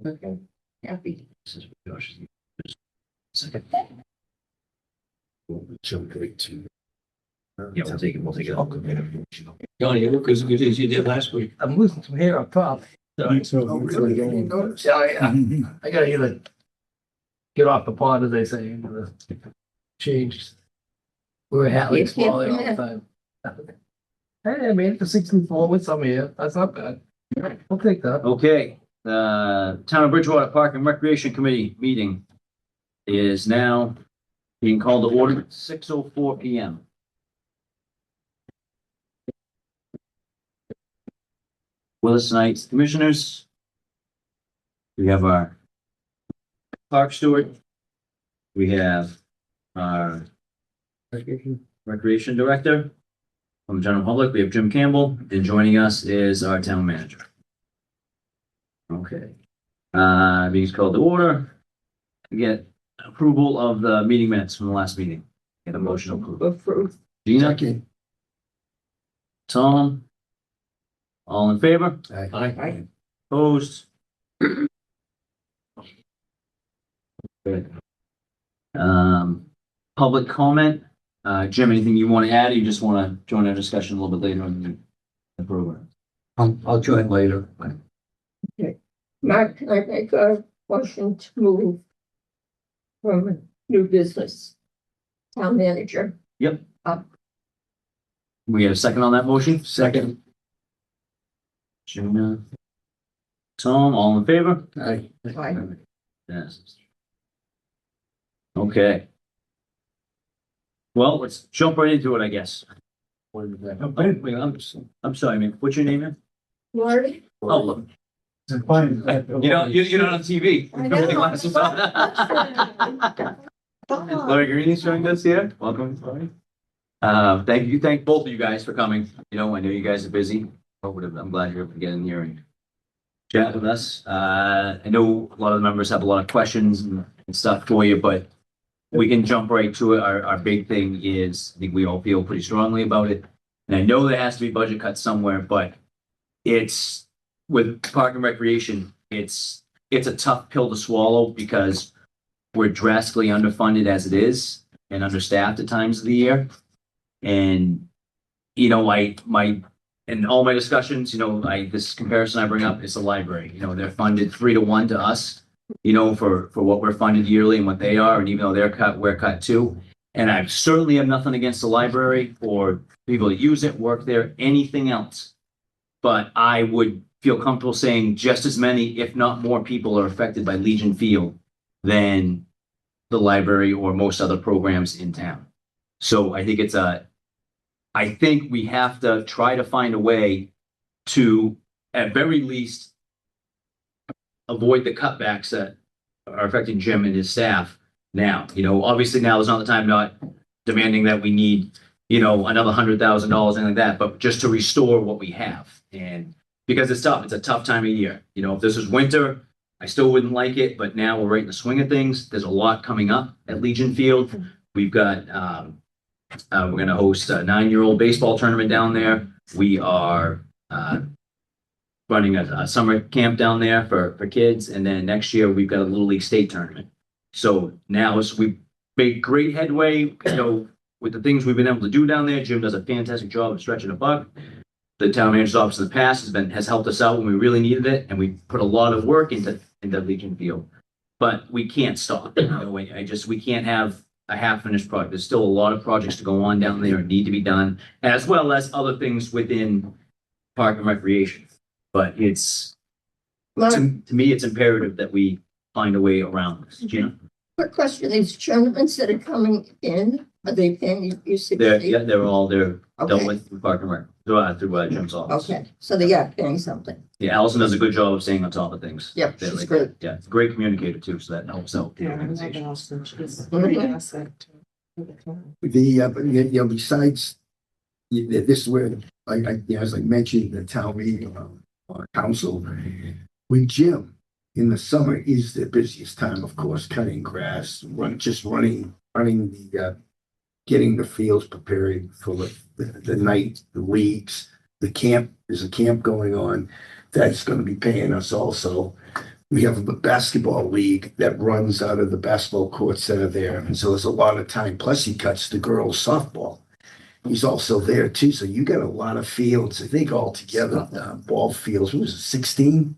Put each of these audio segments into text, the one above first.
Okay, happy. This is Josh. Second. We'll jump right to. Yeah, we'll take it. Johnny, you look as good as you did last week. I'm losing some hair up top. Oh, really? You didn't notice? Yeah, I gotta either get off the pot, as they say, into the change. We were Hatley small all the time. Hey, I made it to 64 with some here. That's not bad. I'll take that. Okay, the Town of Bridgewater Park and Recreation Committee meeting is now being called to order at 6:04 PM. With us tonight's commissioners. We have our park steward. We have our recreation director. From the general public, we have Jim Campbell, and joining us is our town manager. Okay. Meeting's called to order. We get approval of the meeting minutes from the last meeting. Get a motion approved. Gina? Tom? All in favor? Aye. Opposed? Good. Public comment. Jim, anything you want to add, or you just want to join our discussion a little bit later on the program? I'll join later. Mark, can I make a motion to move from new business? Town manager. We have a second on that motion? Second. Gina. Tom, all in favor? Aye. Aye. Yes. Okay. Well, let's jump right into it, I guess. I'm sorry, man. What's your name, man? Lori? Oh, look. You're fine. You're not on TV. I know. Larry Green's joining us here. Welcome, Larry. Thank both of you guys for coming. I know you guys are busy. I'm glad you're able to get in here and chat with us. I know a lot of the members have a lot of questions and stuff for you, but we can jump right to it. Our big thing is, I think we all feel pretty strongly about it. And I know there has to be budget cuts somewhere, but it's with park and recreation, it's a tough pill to swallow because we're drastically underfunded as it is and understaffed at times of the year. And, in all my discussions, this comparison I bring up is the library. They're funded 3-to-1 to us, for what we're funded yearly and what they are. And even though they're cut, we're cut too. And I certainly have nothing against the library or people that use it, work there, anything else. But I would feel comfortable saying just as many, if not more people are affected by Legion Field than the library or most other programs in town. So I think I think we have to try to find a way to, at very least, avoid the cutbacks that are affecting Jim and his staff now. Obviously now is not the time, not demanding that we need, another $100,000, anything like that, but just to restore what we have. And because it's tough, it's a tough time of year. If this was winter, I still wouldn't like it, but now we're right in the swing of things. There's a lot coming up at Legion Field. We've got, we're going to host a 9-year-old baseball tournament down there. We are running a summer camp down there for kids. And then next year, we've got a Little League state tournament. So now we've made great headway, with the things we've been able to do down there. Jim does a fantastic job of stretching a buck. The town manager's office in the past has helped us out when we really needed it. And we put a lot of work into Legion Field. But we can't stop. We can't have a half-finished project. There's still a lot of projects to go on down there and need to be done, as well as other things within park and recreation. But to me, it's imperative that we find a way around this. Gina? Quick question, these tournaments that are coming in, are they paying you 60? They're dealt Okay. with through Park and Rec, through Jim's office. Okay, so they are paying something. Yeah, Allison does a good job of staying on top of things. Yep, They're she's like- great. Yeah, great communicator too, so that helps out the Yeah, I love organization. Allison. She's a great asset to the town. Besides, this is where, as I mentioned, the town meeting, or council, with Jim, in the summer is the busiest time, of course, cutting grass, running the, getting the fields prepared for the night, the leagues, the camp. There's a camp going on that's going to be paying us also. we have a basketball league that runs out of the basketball courts that are there. And so there's a lot of time. Plus he cuts the girls softball. He's also there too. So you got a lot of fields. I think altogether, ball fields, what was it, 16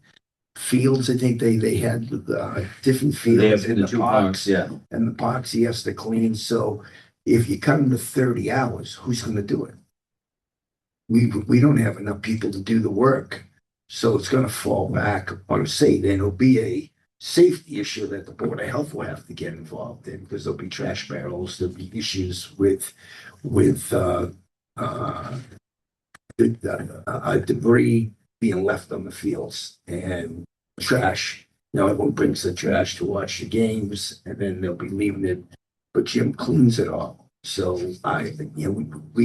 fields? I think they had different They have fields in the the two parks. parks, yeah. And the parks he has to clean. So if you cut him to 30 hours, who's going to do it? We don't have enough people to do the work. So it's going to fall back on a state. And it'll be a safety issue that the Board of Health will have to get involved in because there'll be trash barrels, there'll be issues with debris being left on the fields and trash. You know, everyone brings the trash to watch the games, and then they'll be leaving it. But Jim cleans it all. So we've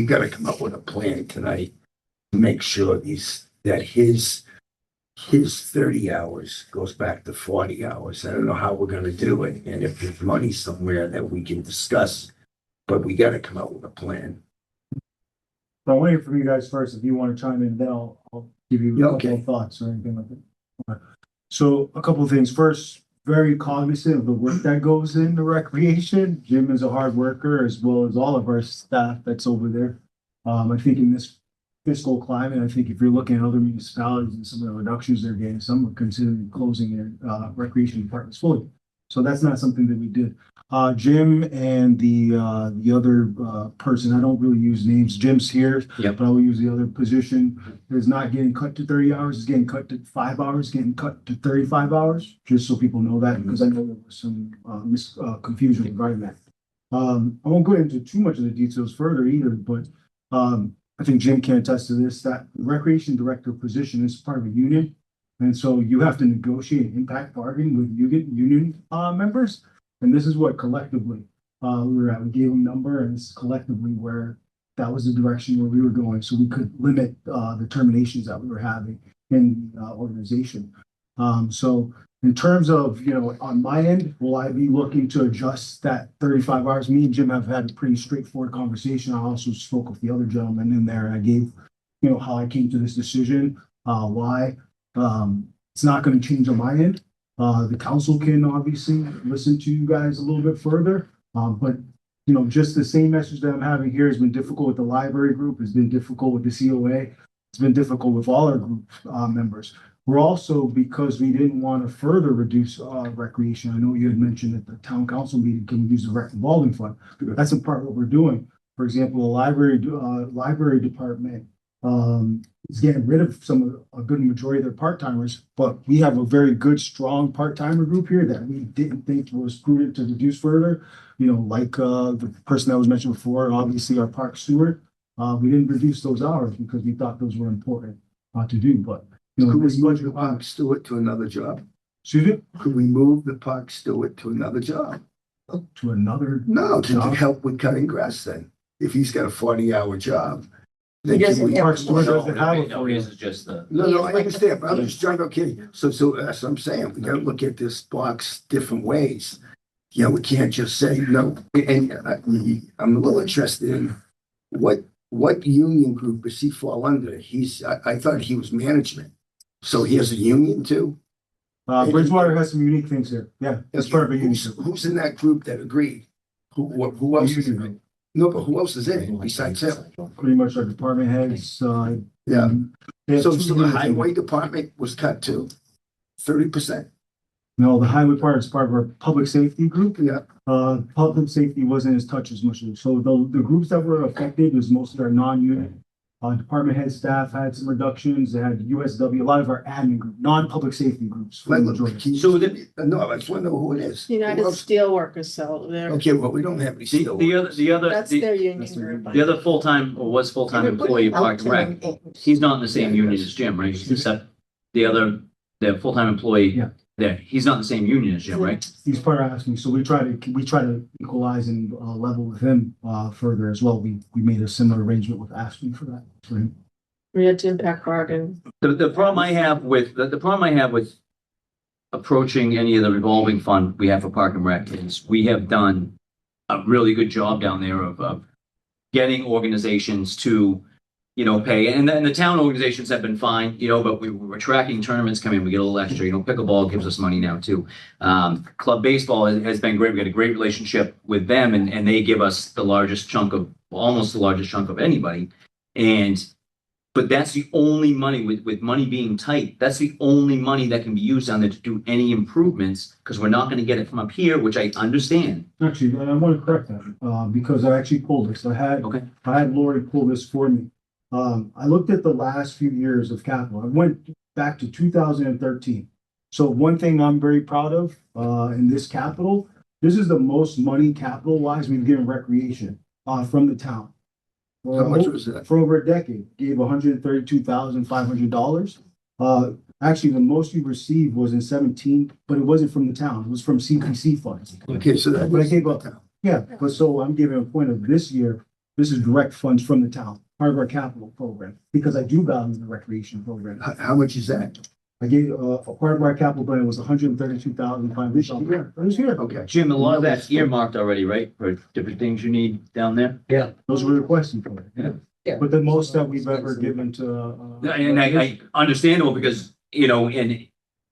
got to come up with a plan tonight to make sure that his 30 hours goes back to 40 hours. I don't know how we're going to do it, and if there's money somewhere that we can discuss, but we got to come up with a plan. But I'm waiting for you guys first. If you want to chime in, then I'll give you a couple Okay. of thoughts or anything like that. Okay. So a couple of things. First, very cognizant of the work that goes into recreation. Jim is a hard worker as well as all of our staff that's over there. I think in this fiscal climate, I think if you're looking at other municipalities and some of the reductions they're getting, some are considering closing their recreation departments fully. So that's not something that we did. Jim and the other person, I don't really use names. Jim's here, Yep. but I will use the other position. Is not getting cut to 30 hours, it's getting cut to 5 hours, getting cut to 35 hours, just so people know that, because I know there was some confusion regarding that. I won't go into too much of the details further either, but I think Jim can attest to this, that the recreation director position is part of a union. And so you have to negotiate impact bargain with union members. And this is what collectively we were at. We gave them a number, and it's collectively where that was the direction where we were going. So we could limit the terminations that we were having in the organization. So in terms of, on my end, will I be looking to adjust that 35 hours? Me and Jim have had a pretty straightforward conversation. I also spoke with the other gentleman in there, and I gave, how I came to this decision, why. It's not going to change on my end. The council can obviously listen to you guys a little bit further. But, just the same message that I'm having here has been difficult with the library group, has been difficult with the COA. It's been difficult with all our group members. We're also, because we didn't want to further reduce recreation. I know you had mentioned at the town council meeting, can we use the rec revolving fund? That's in part what we're doing. For example, the library department is getting rid of a good majority of their part-timers, but we have a very good, strong part-timer group here that we didn't think was prudent to reduce further. Like the person that was mentioned before, obviously our park steward. We didn't reduce those hours because we thought those were important to do, but Could this we move budget, the park steward to another job? excuse me, Could we move the park steward to another job? to another. No, to Job? help with cutting grass then. If he's got a 40-hour job. then He doesn't can we- have Park steward No, doesn't have a no, his is just the. No, I understand, but I'm just trying to, okay, so that's what I'm saying. We gotta look at this box different ways. We can't just say no. And I'm a little interested in what union group does he fall under? I thought he was management. So he has a union too? Bridgewater has some unique things here. Yeah, it's part of a union. Who's in that group that agreed? Who else is in it? No, but who else is in it besides him? Pretty much our department heads. Yeah. They have So two the units. highway department was cut to 30%. No, the highway part is part of our public safety group. Yeah. Public safety wasn't as touched as much. So the groups that were affected was most of our non-unit. Department head staff had some reductions. They had USW, a lot of our admin group, non-public safety groups. For the majority. So no, I just want to know who it is. Who United else? Steelworkers, so they're, Okay, well, we don't have any steel. that's their union group. The other full-time or was full-time employee of Park and Rec, he's not in the same union as Jim, right? Except the full-time employee Yeah. there, he's not in the same union as Jim, right? He's part of asking, so we try to equalize and level with him further as well. We made a similar arrangement with asking for that for him. We had to impact bargain. The problem I have with, the problem I have with approaching any of the revolving fund we have for Park and Rec is we have done a really good job down there of getting organizations to pay. And then the town organizations have been fine, but we're tracking tournaments come in, we get a little extra, pickleball gives us money now too. Club baseball has been great. We got a great relationship with them and they give us almost the largest chunk of anybody. But that's the only money with money being tight. That's the only money that can be used on there to do any improvements because we're not going to get it from up here, which I understand. Actually, I want to correct that, because I actually pulled this. I had Lori pull this for me. I looked at the last few years of capital. I went back to 2013. So one thing I'm very proud of, in this capital, this is the most money capital wise we've given recreation, from the town. How much was that? For over a decade, gave $132,500. Actually, the most we received was in 17, but it wasn't from the town. It was from CPC funds. Okay, so that But I was gave up. Yeah, but so I'm giving a point of this year, this is direct funds from the town, part of our capital program, because I do value the recreation program. How much is that? I gave, a part of our capital plan was $132,500. This year. Okay. Jim, a lot of that's earmarked already, right? For different things you need down there? Those were requested for it. Yeah. But the most that we've ever given to. And I understandable because, and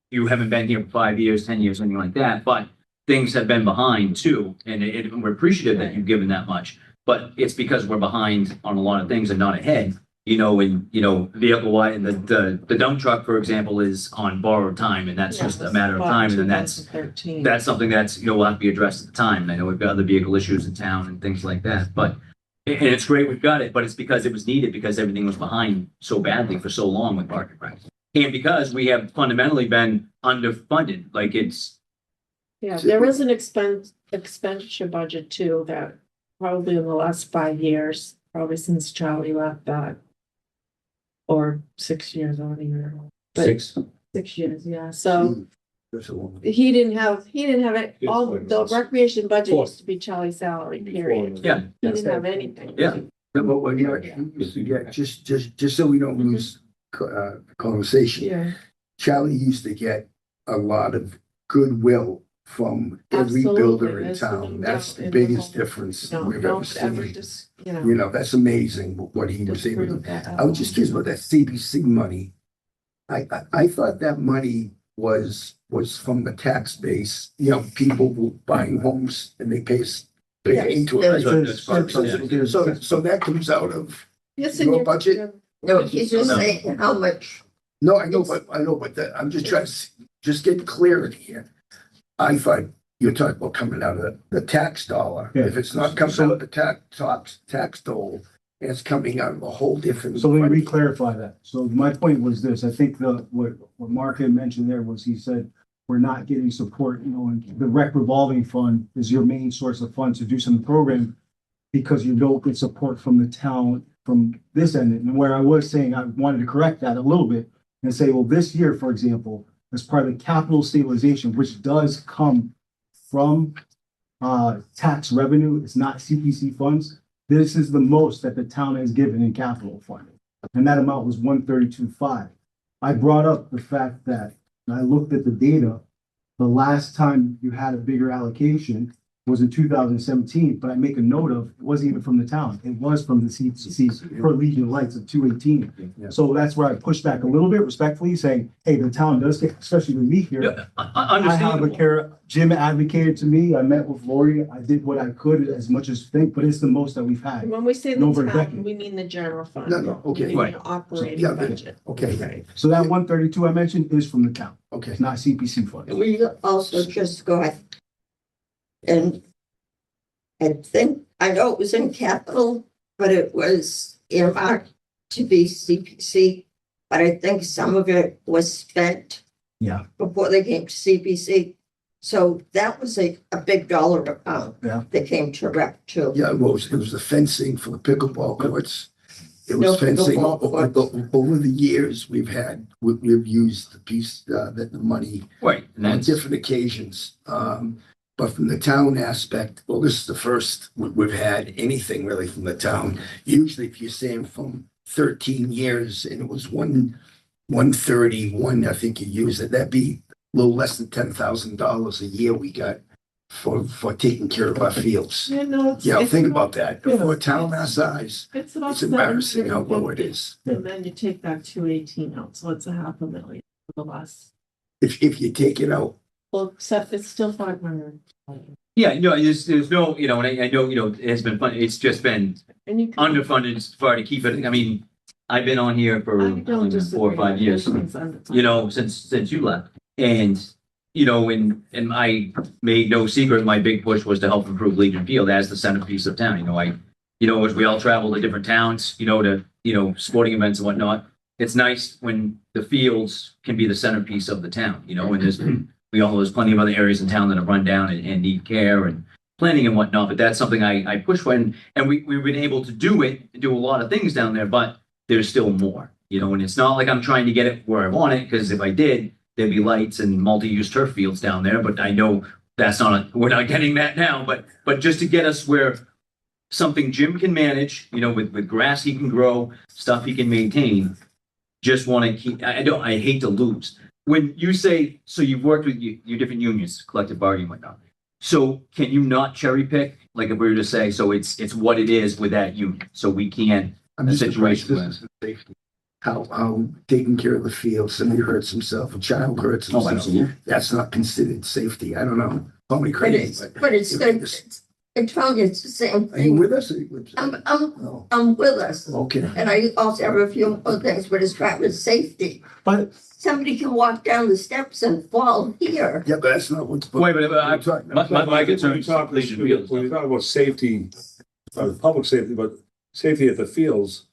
you haven't been here for 5 years, 10 years, anything like that, but things have been behind too. And we're appreciative that you've given that much, but it's because we're behind on a lot of things and not ahead. Vehicle wise, and the dump truck, for example, is on borrowed time, and that's just a matter of time. And then that's something that's, will have to be addressed at the time. And I know we've got other vehicle issues in town and things like that, and it's great we've got it, but it's because it was needed because everything was behind so badly for so long with Park and Rec. And because we have fundamentally been underfunded, like it's. Yeah, there is an expenditure budget too, that probably in the last 5 years, probably since Charlie left that. Or 6 years, I don't even know. But 6 years, yeah, so That's a long. he didn't have it, all the recreation budget used to be Charlie's salary, period. Yeah. He didn't have anything. Yeah. No, but what you used to get, just so we don't lose conversation, Yeah, Charlie used to get a lot of goodwill from every builder in Absolutely. town. That's the In biggest whole- difference no, we've ever don't ever seen. just, That's amazing what he was able to. disprove that. I was just curious about that CPC money. I thought that money was from the tax base, people who buying homes and they pay into it. So that comes out of, Yes, your in your budget? No, he's just No. saying how much. no, I know, but I'm just trying to just get clarity here. I thought you're talking about coming out of the tax dollar. Yeah. If it's not coming out of the tax dole, it's coming out of a whole different. So let me re-clarify that. So my point was this, I think what Mark had mentioned there was he said, we're not getting support, and the rec revolving fund is your main source of funds to do some program because you don't get support from the town from this end. And where I was saying, I wanted to correct that a little bit and say, well, this year, for example, as part of the capital stabilization, which does come from tax revenue, it's not CPC funds. This is the most that the town has given in capital funding. And that amount was 132.5. I brought up the fact that when I looked at the data, the last time you had a bigger allocation was in 2017, but I make a note of, it wasn't even from the town. It was from the CPC for Legion Lights of 218. Yeah. So that's where I pushed back a little bit respectfully saying, hey, the town does get, especially with me here. Yeah, I have a understandable. care. Jim advocated to me. I met with Lori. I did what I could as much as think, but it's the most that we've had. When we say in over the a town, decade. we mean the general fund. No, okay. We mean Right. the operating Yeah, budget. Okay, Right. So that 132 I mentioned is from the town. okay. It's not CPC funds. We also just got, and I know it was in capital, but it was earmarked to be CPC. But I think some of it was spent. Yeah. Before they came to CPC. So that was a big dollar amount. Yeah. That came to rep too. Yeah, it was the fencing for the pickleball courts. It No was fencing pickleball over the years we've used the piece, the money Right, and on that's, different occasions. But from the town aspect, well, this is the first we've had anything really from the town. Usually if you're saying from 13 years and it was 131, I think you used it, that'd be a little less than $10,000 a year we got for taking care of our fields. Yeah, no, it's. Yeah, it's think about- about that. For a town our size, It's about it's embarrassing how low it 750. is. And then you take that 218 out, so it's a half a million for the last, If you take it out, well, except it's still 500. Yeah, no, there's no, you know, and I know, you know, it's been fun. It's just been And you. can- underfunded as far to keep it. I mean, I've been on here for I I don't don't know, disagree. 4 or 5 years. Everything's under- You know, since you left. And, you know, and I made no secret, my big push was to help improve Legion Field as the centerpiece of town. You know, as we all travel to different towns, you know, to, you know, sporting events and whatnot. It's nice when the fields can be the centerpiece of the town, you know, and we all know there's plenty of other areas in town that have run down and need care and planning and whatnot, but that's something I push for. And we've been able to do a lot of things down there, but there's still more, you know, and it's not like I'm trying to get it where I want it, because if I did, there'd be lights and multi-use turf fields down there, but I know we're not getting that now, but just to get us where something Jim can manage, you know, with grass he can grow, stuff he can maintain, just want to keep, I hate to lose. When you say, so you've worked with your different unions, collective bargaining and whatnot, so can you not cherry pick? Like if we were to say, so it's what it is with that union, so we can't. I'm The just surprised situation this is safety. How taking care of the field, somebody hurts himself, a child hurts Oh, himself. absolutely. That's not considered safety. I don't know. Call me But crazy, it's good. I told you it's the same Are you thing. with us? Are you with us? Oh, I'm with us. okay. And I also have a few more things, but it's about with safety. But Somebody can walk down the steps and fall here. Yeah, but that's not what's. Wait, but I'm talking about. my concern When is you talk, Legion Field. when you talk about safety, public safety, but safety at the fields,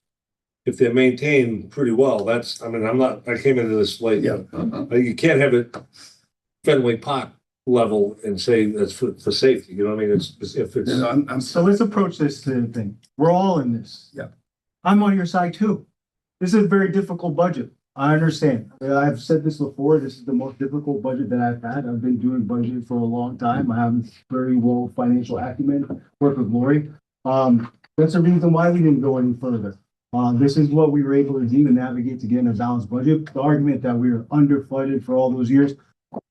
if they're maintained pretty well, that's, I mean, I came into this late. Yeah. You can't have it Fenway Park level and say that's for safety, you know what I mean? It's, if it's. No, I'm so let's approach this thing. We're all in this. Yeah. I'm on your side too. This is a very difficult budget. I understand. I've said this before. This is the most difficult budget that I've had. I've been doing budget for a long time. I have very well financial acumen, work with Lori. That's the reason why we didn't go any further. This is what we were able to do to navigate to get in a balanced budget. The argument that we were underfunded for all those years,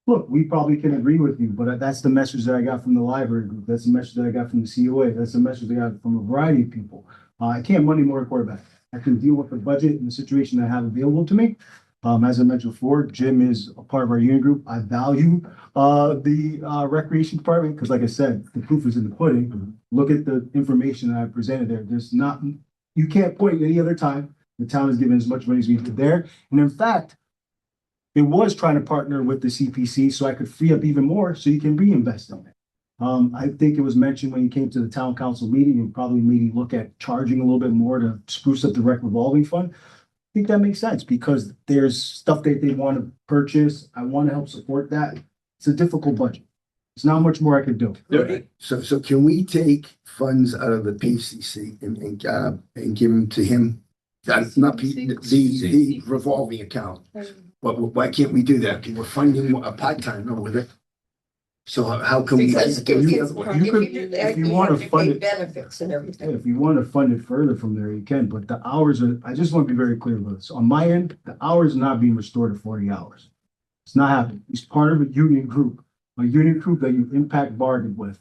look, we probably can agree with you, but that's the message that I got from the library group. That's the message that I got from the COA. That's the message I got from a variety of people. I can't money more a quarterback. I can deal with the budget and the situation I have available to me. As I mentioned before, Jim is a part of our union group. I value the recreation department because, like I said, the proof is in the pudding. Look at the information that I presented there. You can't point any other time the town has given as much money as we did there. And in fact, it was trying to partner with the CPC so I could free up even more so you can reinvest in it. I think it was mentioned when you came to the town council meeting and probably maybe look at charging a little bit more to spruce up the rec revolving fund. I think that makes sense because there's stuff that they want to purchase. I want to help support that. It's a difficult budget. There's not much more I could do. So can we take funds out of the PCC and give them to him? Not the revolving account. Why can't we do that? We're funding a part-time with it. So how can we? Because if you do that, if you you want have to to fund pay it- benefits and everything. If you want to fund it further from there, you can, but the hours are, I just want to be very clear about this. On my end, the hours are not being restored to 40 hours. It's not happening. He's part of a union group that you impact bargained with.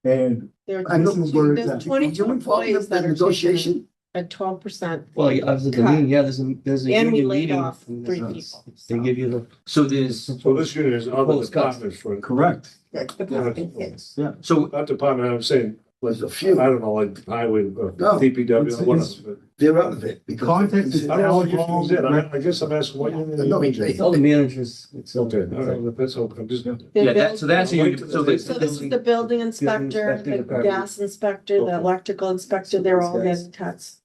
And There- I know where There's it's at. 22 You involved in employees that the are negotiation? taking at 12%. Well, yeah, after the meeting, yeah, there's a And we union laid meeting. off and 3 there's- people. They give you the. So there's, So this unit is other Proposed cuts. departments for, correct. That department heads. so not department, I'm saying, There's a I few. don't know, like highway, No, DPW, it's- whatever. They're out of it. because- Context is- I don't know what union is it. I guess I'm asking what union. No, It's all the managers. It's all. Okay, all right, that's, okay. I'm just. yeah, so that's a union. So So this is the building inspector, inspector, the department. gas inspector, the electrical inspector, they're all getting cuts.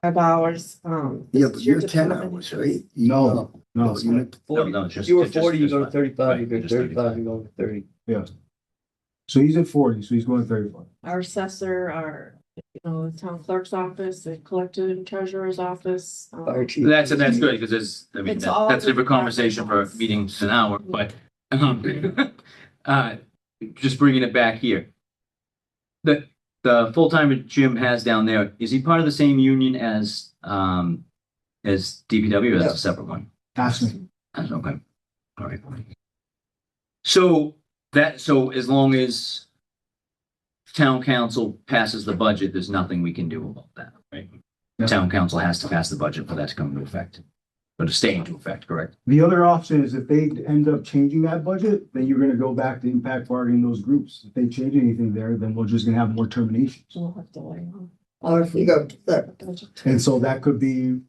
5 hours, Yeah, this but is your you're 10 department. hours, right? No. No, you're not. 40. No, just- You were just- 40, you just go to fine. 35, you Right, go just 35, you go to 30. so he's at 40, so he's going 35. Our assessor, the town clerk's office, the collector and treasurer's office. Fire chief. That's good because there's, I mean, It's all that's a different the conversation for departments. meetings an hour, but just bringing it back here. The full-timer Jim has down there, is he part of the same union as DPW or that's a separate one? Ask me. That's okay. All right. So as long as town council passes the budget, there's nothing we can do about that, right? Yeah. Town council has to pass the budget for that to come into effect, or to stay into effect, correct? The other option is if they end up changing that budget, then you're gonna go back to impact bargaining those groups. If they change anything there, then we're just gonna have more terminations. We'll have to lay on. Or if we go to the, Budget. And so that could be,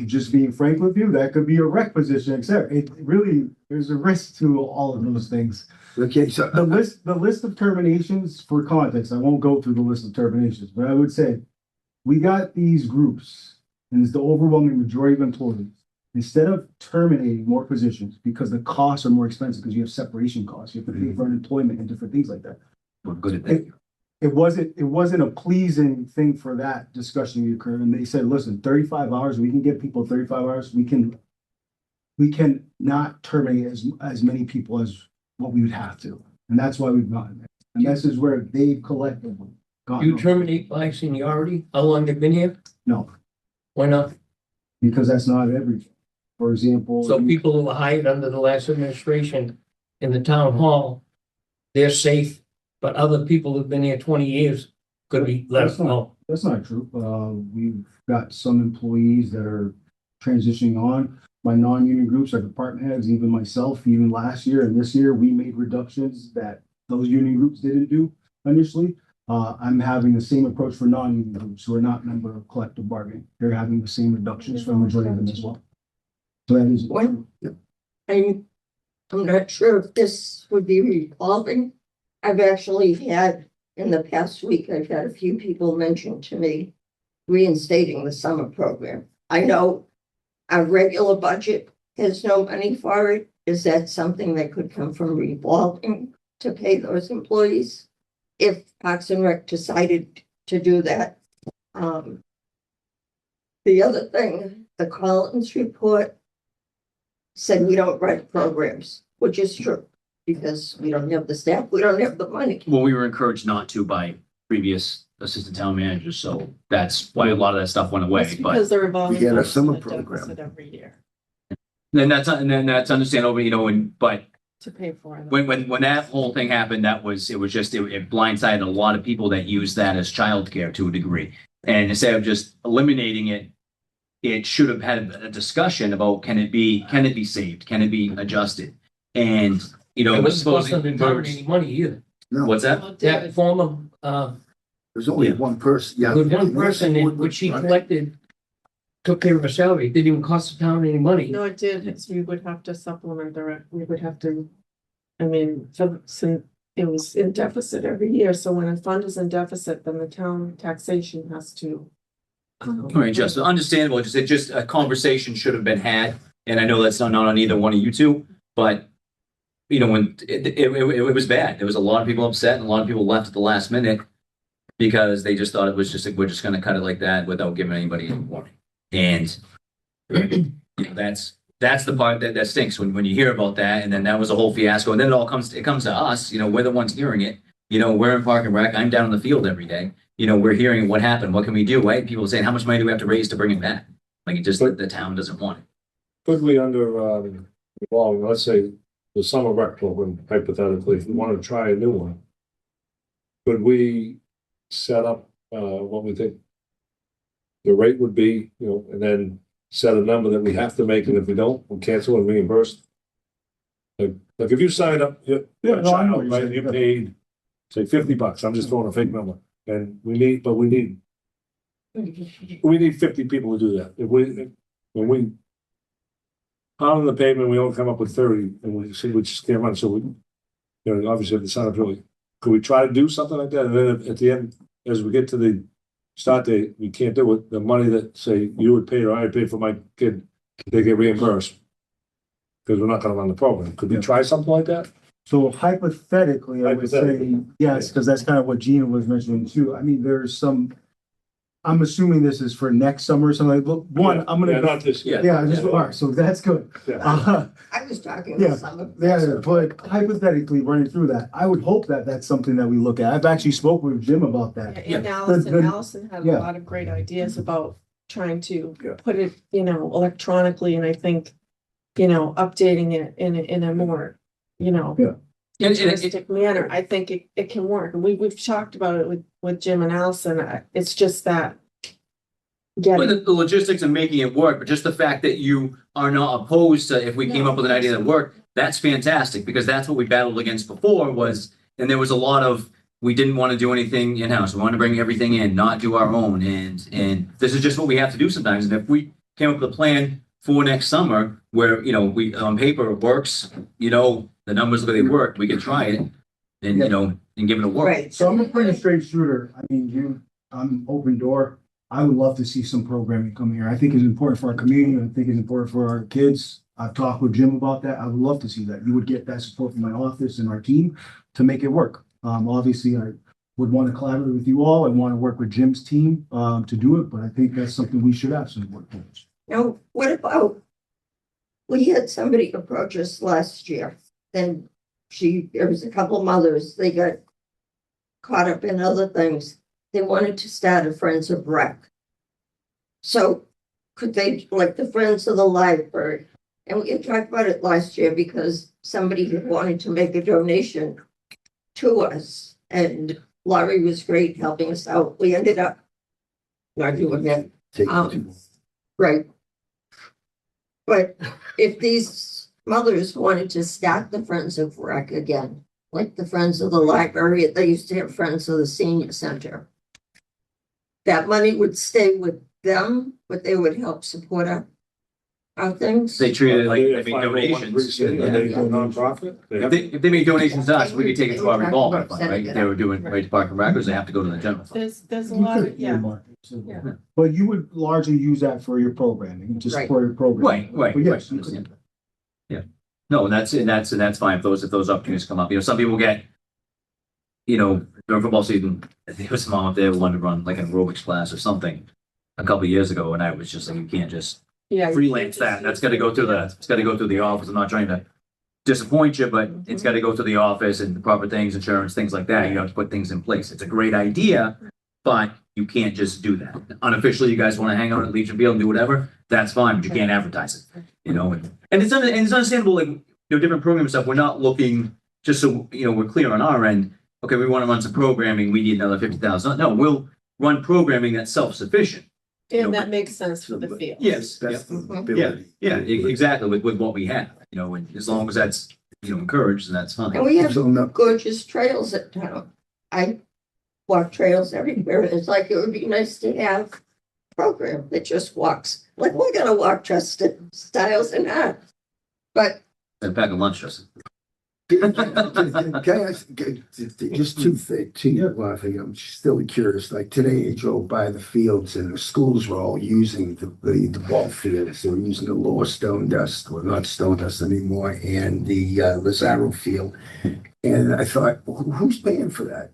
just being frank with you, that could be a rec position, except it really, there's a risk to all of those things. Okay, so The list of terminations, for context, I won't go through the list of terminations, but I would say we got these groups, and it's the overwhelming majority of employees. Instead of terminating more positions because the costs are more expensive because you have separation costs, you have to pay for unemployment and different things like that. We're good at that. It wasn't a pleasing thing for that discussion to occur. And they said, listen, 35 hours, we can get people 35 hours. We can not terminate as many people as what we would have to. And that's why we've gotten there. And this is where they've collectively gotten. You terminate by seniority, how long they've been here? No, Why not? because that's not everything. For example. So people who were hired under the last administration in the town hall, they're safe, but other people who've been here 20 years could be let That's not- go. That's not true. We've got some employees that are transitioning on. My non-union groups, our department heads, even myself, even last year and this year, we made reductions that those union groups didn't do initially. I'm having the same approach for non-union groups who are not member of collective bargaining. They're having the same reductions for the majority of them as well. So that is. When- I'm not sure if this would be revolving. I've actually had, in the past week, I've had a few people mention to me reinstating the summer program. I know our regular budget has no money for it. Is that something that could come from revolving to pay those employees? If Parks and Rec decided to do that. The other thing, the Collins report said we don't write programs, which is true, because we don't have the staff, we don't have the money. Well, we were encouraged not to by previous assistant town managers, so that's why a lot of that stuff went away, That's but. because the revolving. We had a funds summer in a program. deficit every year Then that's understandable, but to pay for it. when that whole thing happened, it blindsided a lot of people that use that as childcare to a degree. And instead of just eliminating it, it should have had a discussion about can it be saved? Can it be adjusted? And, It wasn't supposing. costing the town any money either. no, What's that? Well, That David, former, there's only Yeah. one person, yeah. with one person in which she Right. collected, took care of her salary, it didn't even cost the town any money. No, it did, we would have to supplement we would have to, I mean, since it was in deficit every year, so when a fund is in deficit, then the town taxation has to. All right, just understandable, just a conversation should have been had, and I know that's not on either one of you two, but when it was bad, there was a lot of people upset and a lot of people left at the last minute because they just thought it was we're just gonna cut it like that without giving anybody any warning. And that's the part that stinks when you hear about that, and then that was a whole fiasco, and then it comes to us, we're the ones hearing it. We're in Park and Rec, I'm down in the field every day. We're hearing what happened, what can we do, right? People saying, how much money do we have to raise to bring it back? Like, it just, the town doesn't want it. Could we under, revolving, let's say, the summer rec program, hypothetically, if we want to try a new one, could we set up, what we think the rate would be, and then set a number that we have to make, and if we don't, we'll cancel and reimburse? Like if you signed up, no, I know what child, you're right, saying, you yeah. paid, say $50, I'm just throwing a fake number, and we need 50 people to do that. When we pound the pavement, we only come up with 30, and we see which can't run, so we, obviously the sign up really. Could we try to do something like that, and then at the end, as we get to the start date, we can't do it, the money that, say, you would pay or I would pay for my kid, they get reimbursed. Because we're not gonna run the program. Could we Yeah. try something like that? So hypothetically, I would say, Hypothetically. yes, because that's kind of what Gina was mentioning too. I mean, there's some. I'm assuming this is for next summer or something. Look, one, I'm Yeah, gonna. not this year. Yeah, just, all right, so that's good. Yeah. I was talking Yeah, to some of. Yeah, but hypothetically, running through that, I would hope that that's something that we look at. I've actually spoke with Jim about that. And The- Allison had a yeah. lot of great ideas about trying to Yeah. put it, electronically, and I think, updating it in a more, Yeah. And- and- futuristic manner, I think it can work. And we've talked about it with Jim and Allison. It's just that But getting, the logistics of making it work, but just the fact that you are not opposed to, if we came up with an idea that worked, that's fantastic, because that's what we battled against before was, and there was a lot of, we didn't want to do anything in-house. We want to bring everything in, not do our own. And this is just what we have to do sometimes. And if we came up with a plan for next summer where, we, on paper, it works, the numbers look like they work, we can try it and, and give it a whirl. Right. So I'm a pretty straight shooter. I mean, I'm open door. I would love to see some programming come here. I think it's important for our community. I think it's important for our kids. I've talked with Jim about that. I would love to see that. You would get that support from my office and our team to make it work. Obviously, I would want to collaborate with you all and want to work with Jim's team to do it, but I think that's something we should absolutely work towards. Now, what about, we had somebody approach us last year, then there was a couple mothers, they got caught up in other things. They wanted to start a Friends of Rec. So could they, like the Friends of the Library, and we had talked about it last year because somebody had wanted to make a donation to us, and Laurie was great helping us out. We ended up not doing that. Take Right. But if these mothers wanted to start the Friends of Rec again, like the Friends of the Library, they used to have Friends of the Senior Center. That money would stay with them, but they would help support our things. They treat it like They they make 501(c)(3), donations. Are they Yeah. a nonprofit? If they make donations to us, we could take it to our revolving fund, right? If they were doing right to Park and Records, they have to go to the general fund. there's a You lot could of, yeah. earmark it, so- But you would largely use that for your programming, to Right. support your program. Right. But yes, you Understand. could. No, and that's fine if those opportunities come up. Some people get, during football season, there was a mom up there who wanted to run like an aerobics class or something a couple of years ago, and I was just like, you can't just Yeah. freelance that. That's got to go through the office. I'm not trying to disappoint you, but it's got to go through the office and the proper things, insurance, things like that. You have to put things in place. It's a great idea, but you can't just do that. Unofficially, you guys want to hang out at Legion Field and do whatever, that's fine, but you can't advertise it, and it's understandable, like, different program stuff. We're not looking, just so, we're clear on our end. Okay, we want to run some programming. We need another 50,000. No, we'll run programming that's self-sufficient. And that makes sense for the field. Yes. That's the Mhm. ability. Yeah, exactly, with what we have, and as long as that's, encouraged, then that's And fine. we have So no, gorgeous trails at town. I walk trails everywhere. It's like it would be nice to have a program that just walks, like we're gonna walk Justin Styles and Art. But And pack a lunch, Justin. Can I ask, just two things, I'm still curious, like today I drove by the fields and the schools were all using the ball fields, they were using the lower stone dust, or not stone dust anymore, and the Lazaro field. And I thought, who's paying for that?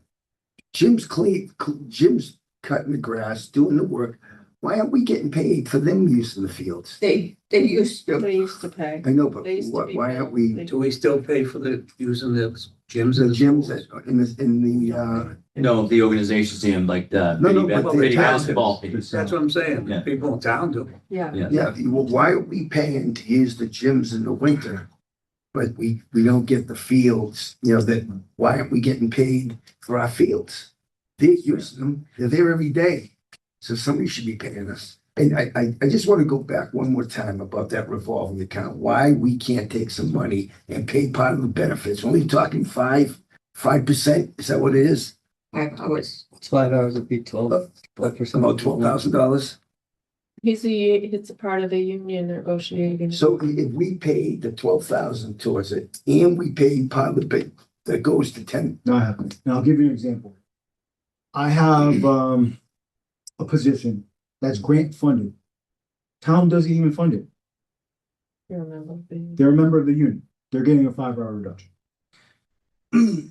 Jim's cutting the grass, doing the work. Why aren't we getting paid for them using the fields? they used to. They used to pay. I know, but They used to be why aren't we, paid. Do we still pay for using the gyms? the in gyms schools? in the, No, the organizations team, like the No, no, Biddy but the Biddy town basketball. does. That's what I'm saying. Yeah. People in town do. Yeah. Yeah. yeah, well, why are we paying to use the gyms in the winter? But we don't get the fields, why aren't we getting paid for our fields? They're using them, they're there every day. So somebody should be paying us. And I just want to go back one more time about that revolving account. Why we can't take some money and pay part of the benefits? Only talking 5%? Is that what it is? I was, It's 5 hours would be 12%. About $12,000? It's a part of the union negotiating. So if we paid the 12,000 towards it, and we paid part of the bit that goes to 10, No, I haven't. And I'll give you an example. I have a position that's grant funded. Town doesn't even fund it. You remember the- They're a member of the union. They're getting a 5-hour reduction.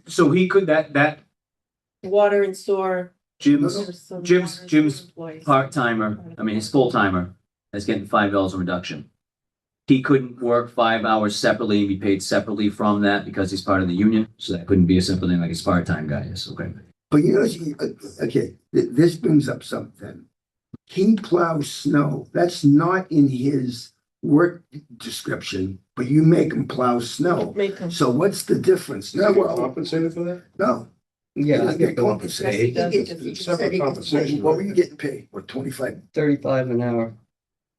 So he could, that Water and sewer. Jim's there's some Jim's- water and Jim's sewer employees. part-timer, his full-timer is getting $5 in reduction. He couldn't work 5 hours separately and be paid separately from that because he's part of the union, so that couldn't be a simple thing like his part-time guy is, okay? but this brings up something. He plows snow. That's not in his work description, but you make them plow snow. Make them. So what's the difference? No, well, Compensated for that? no. Yeah, I get Yes, he compensated, did. He It's said separate he was compensation. What were you getting paid? What, 25? 35 an hour.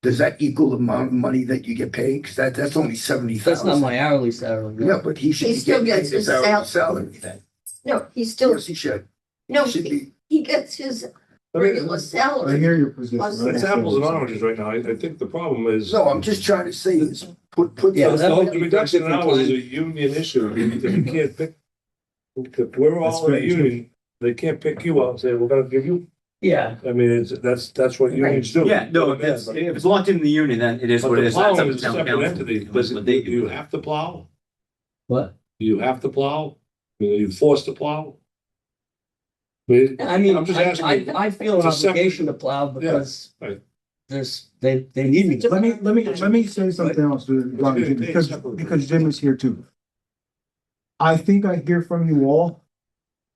Does that equal the amount of money that you get paid? Cause that's only 70,000. That's not my hourly salary. no. Yeah, but he should He be still getting paid gets his his hourly salary then. No, he still, Yes, he should. no, He should be. he gets his regular I salary. hear your position. Plus- It's apples and oranges right now. I think the problem is. No, I'm just trying to say is put. Yeah, The that would the be reduction in different hours is time. a union issue. If you can't pick, if we're That's all in a very true. union, they can't pick you out and say, we're gonna give you. Yeah, I mean, that's what unions do. Yeah, no, if it's locked in the union, then it is But what it the is. That's up plowing to is a town separate council. entity. That's Does what it, they do you do. have to plow? what? Do you have to plow? I mean, are you forced to plow? I mean, I'm just asking. I feel an It's a separate- obligation to plow because right. they need me. Let me say something else to Ron, Jim, because Jim is here too. I think I hear from you all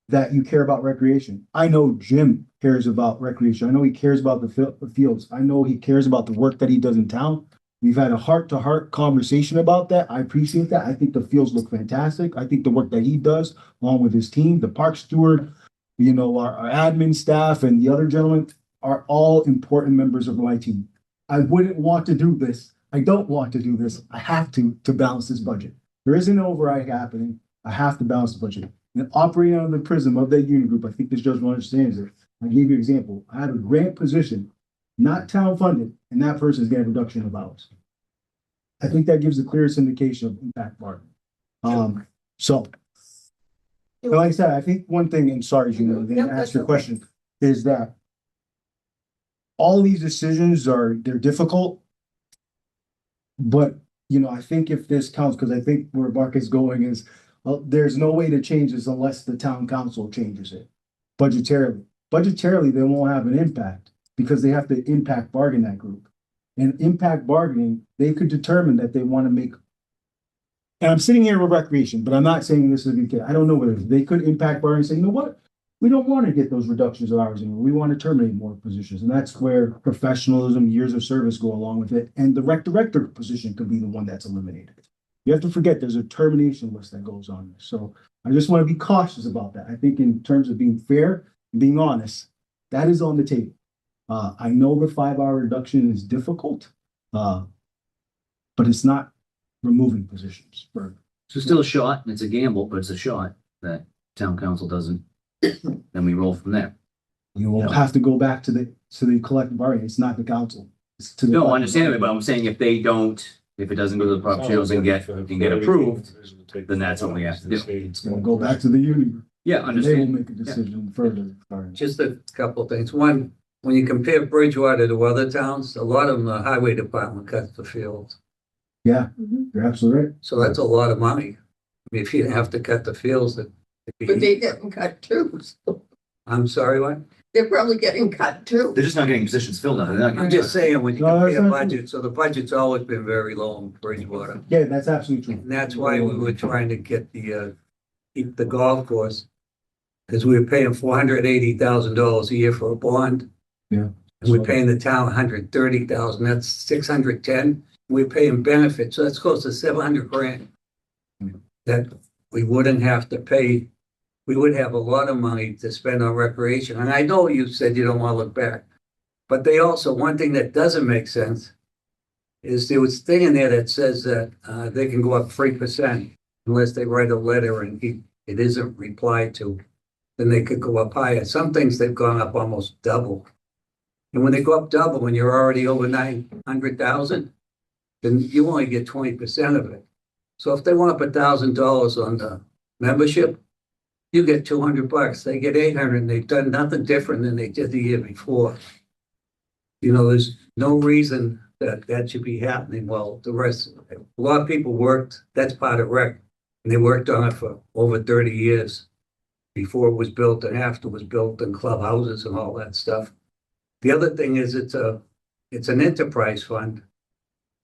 that you care about recreation. I know Jim cares about recreation. I know he cares about the fields. I know he cares about the work that he does in town. We've had a heart-to-heart conversation about that. I appreciate that. I think the fields look fantastic. I think the work that he does, along with his team, the park steward, you know, our admin staff and the other gentlemen are all important members of my team. I wouldn't want to do this. I don't want to do this. I have to balance this budget. There isn't an override happening. I have to balance the budget. And operating under the prism of that union group, I think this judge understands it. I gave you an example. I had a grant position, not town funded, and that person's getting a reduction of hours. I think that gives the clearest indication of impact bargaining. So, but like I said, I think one thing, and sorry, Gina, I didn't ask your question, is that all these decisions they're difficult. But, you know, I think if this counts, because I think where Mark is going is, there's no way to change this unless the town council changes it budgetarily. Budgetarily, they won't have an impact because they have to impact bargain that group. And impact bargaining, they could determine that they want to make. And I'm sitting here with recreation, but I'm not saying this is because I don't know what it is. They could impact bargaining and say, you know what? We don't want to get those reductions of hours anymore. We want to terminate more positions. And that's where professionalism, years of service go along with it. And the rec director position could be the one that's eliminated. You have to forget there's a termination list that goes on. So I just want to be cautious about that. I think in terms of being fair and being honest, that is on the table. I know the 5-hour reduction is difficult, but it's not removing positions. It's still a shot, and it's a gamble, but it's a shot that town council doesn't. Then we roll from there. You will have to go back to the collective bargaining. It's not the council. It's to the. No, I understand it, but I'm saying if it doesn't go to the proper channels and get approved, then that's what we have to do. It's gonna go back to the union. Yeah, They will understand. make a decision further. Just a couple of things. One, when you compare Bridgewater to other towns, a lot of them, the highway department cuts the fields. Yeah, you're absolutely right. So that's a lot of money. I mean, if you have to cut the fields, But they getting cut too. So I'm sorry, what? they're probably getting cut too. They're just not getting positions filled now. They're not I'm getting. just saying, when you No, that's compare not true. budgets, so the budget's always been very low in Bridgewater. Yeah, that's absolutely true. And that's why we were trying to get keep the golf course. Because we were paying $480,000 a year for a bond. Yeah. And we're paying the town $130,000, that's $610. We're paying benefits, so that's close to $700,000. That we wouldn't have to pay. We would have a lot of money to spend on recreation. And I know you said you don't want to look back. But they also, one thing that doesn't make sense is there was a thing in there that says that they can go up 3% unless they write a letter and it isn't replied to. Then they could go up higher. Some things they've gone up almost double. And when they go up double, when you're already over 900,000, then you only get 20% of it. So if they want up $1,000 on the membership, you get $200. They get 800, and they've done nothing different than they did the year before. You know, there's no reason that should be happening. Well, a lot of people worked. That's part of rec, and they worked on it for over 30 years before it was built and after it was built, and clubhouses and all that stuff. The other thing is it's an enterprise fund.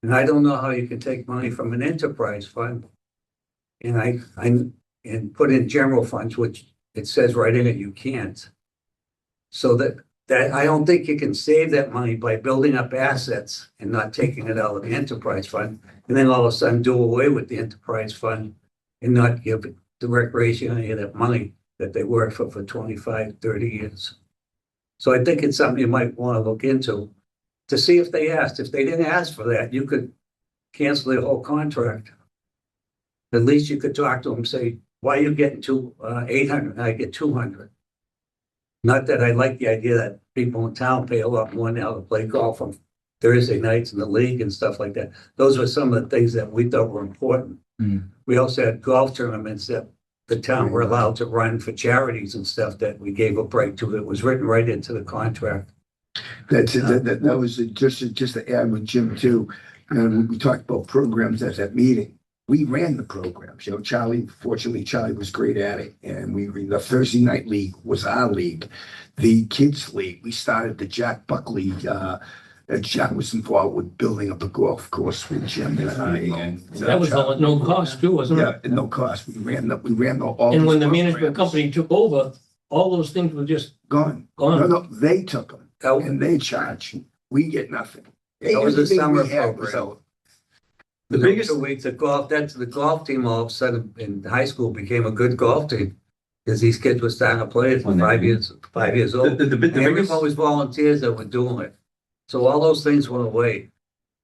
And I don't know how you can take money from an enterprise fund and put in general funds, which it says right in it, you can't. So that that I don't think you can save that money by building up assets and not taking it out of the enterprise fund. And then all of a sudden do away with the enterprise fund and not give the recreation any of that money that they worked for 25, 30 years. So I think it's something you might want to look into to see if they asked. If they didn't ask for that, you could cancel the whole contract. At least you could talk to them, say, why are you getting 800? I get 200. Not that I like the idea that people in town pay a lot more now to play golf on Thursday nights in the league and stuff like that. Those were some of the things that we thought were important. Mm. We also had golf tournaments that the town were allowed to run for charities and stuff that we gave a break to. It was written right into the contract. That's it. That was just to add with Jim too. And we talked about programs at that meeting. We ran the programs. You know, fortunately, Charlie was great at it. And the Thursday night league was our league. The kids league, we started the Jack Buckley. Jack was involved with building up a golf course with Jim and I. And That was all at no cost too, wasn't yeah, it? at no cost. We ran all. And when these the management programs. company took over, all those things were just Gone. gone. No, they took them That and they charge. We get nothing. That was a Everything summer we had was program. out. The biggest, 2 weeks of golf, that's the golf team all of a sudden in high school became a good golf team. Because these kids were starting to play it When they- 5 years old. the And biggest, everyone was volunteers that were doing it. So all those things went away.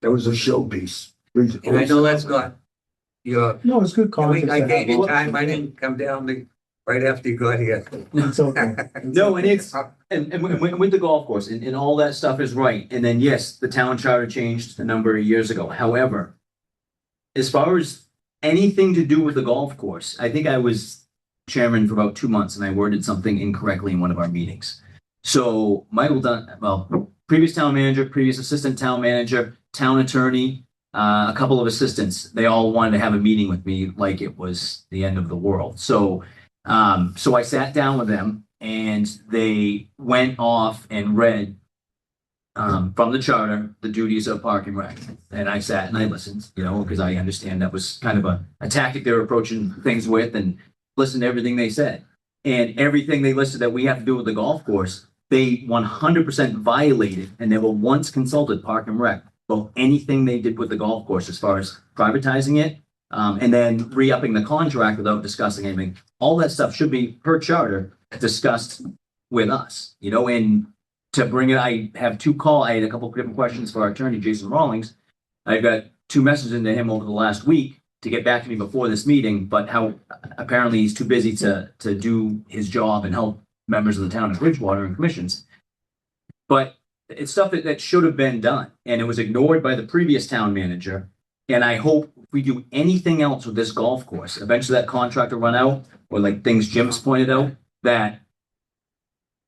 That was a showpiece. And I know that's not your, No, it's good I context. I to gave have. you time. I didn't come down right after you got here. It's okay. no, and it's, and with the golf course and all that stuff is right. And then, yes, the town charter changed a number of years ago. However, as far as anything to do with the golf course, I think I was chairman for about 2 months and I worded something incorrectly in one of our meetings. So Michael previous town manager, previous assistant town manager, town attorney, a couple of assistants, they all wanted to have a meeting with me like it was the end of the world. So I sat down with them and they went off and read from the charter, the duties of Park and Rec. And I sat and I listened, you know, because I understand that was kind of a tactic they were approaching things with, and listened to everything they said. And everything they listed that we have to do with the golf course, they 100% violated, and never once consulted Park and Rec about anything they did with the golf course as far as privatizing it, and then re-upping the contract without discussing anything. All that stuff should be, per charter, discussed with us, you know. And to bring it, I had a couple of different questions for our attorney, Jason Rawlings. I got 2 messages into him over the last week to get back to me before this meeting, but how apparently he's too busy to do his job and help members of the town of Bridgewater and commissions. But it's stuff that should have been done, and it was ignored by the previous town manager. And I hope if we do anything else with this golf course, eventually that contract will run out, or like things Jim's pointed out, that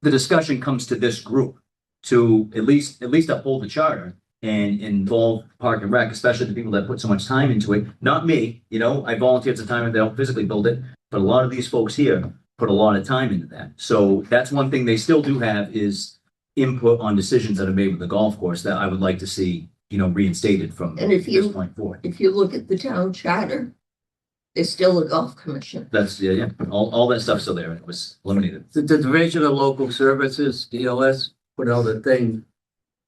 the discussion comes to this group to at least uphold the charter and involve Park and Rec, especially the people that put so much time into it. Not me, you know, I volunteered some time and they don't physically build it, but a lot of these folks here put a lot of time into that. So that's one thing they still do have is input on decisions that are made with the golf course that I would like to see, you know, reinstated from And if you- this point forward. If you look at the town charter, there's still a golf commission. That's, yeah, all that stuff's still there, and it was eliminated. The Division of Local Services, DLS, put out a thing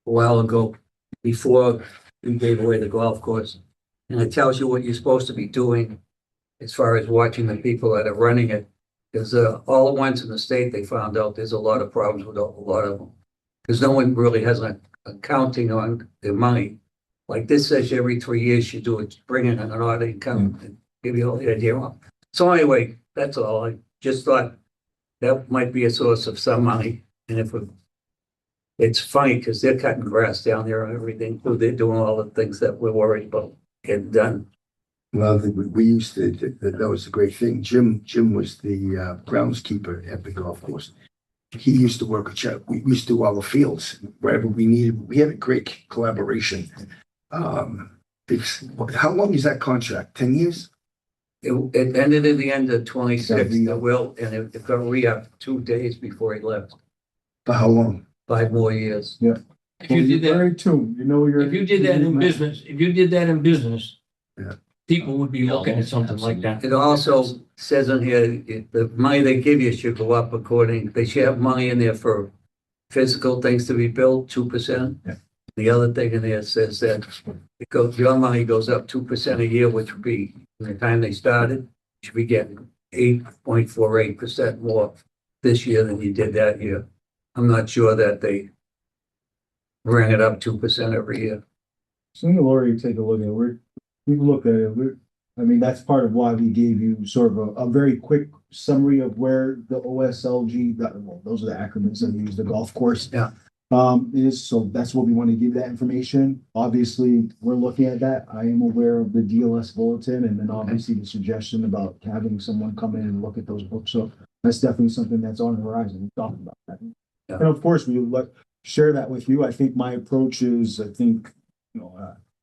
a while ago before we gave away the golf course. And it tells you what you're supposed to be doing as far as watching the people that are running it. Because all the ones in the state, they found out there's a lot of problems with a lot of them. Because no one really has an accounting on their money. Like this says every 3 years you do it, bring in an audit account and give you all the idea. So anyway, that's all. I just thought that might be a source of some money. And if it's funny because they're cutting grass down there and everything. So they're doing all the things that we're worried about getting done. Well, we used to, that was a great thing. Jim was the groundskeeper at the golf course. He used to work we used to do all the fields wherever we needed. We had a great collaboration. How long is that contract? 10 years? It ended at the end of 26. And it got re-upped 2 days before he left. For how long? 5 more years. If you did that, Very tuned, you know, you're. if you did that in business, Yeah. people would be looking at something like that. It also says on here, the money they give you should go up according, they should have money in there for physical things to be built, 2%. Yeah. The other thing in there says that it goes, your money goes up 2% a year, which would be, from the time they started, you should be getting 8.48% more this year than you did that year. I'm not sure that they ran it up 2% every year. So Lori, take a look at it. We've looked at it. I mean, that's part of why we gave you sort of a very quick summary of where the OSLG, well, those are the acronyms that we use, the golf course. Yeah. Is, so that's what we want to give that information. Obviously, we're looking at that. I am aware of the DLS bulletin and then obviously the suggestion about having someone come in and look at those books. So that's definitely something that's on the horizon. We talked about that. Yeah. And of course, we would like share that with you. I think my approach is, I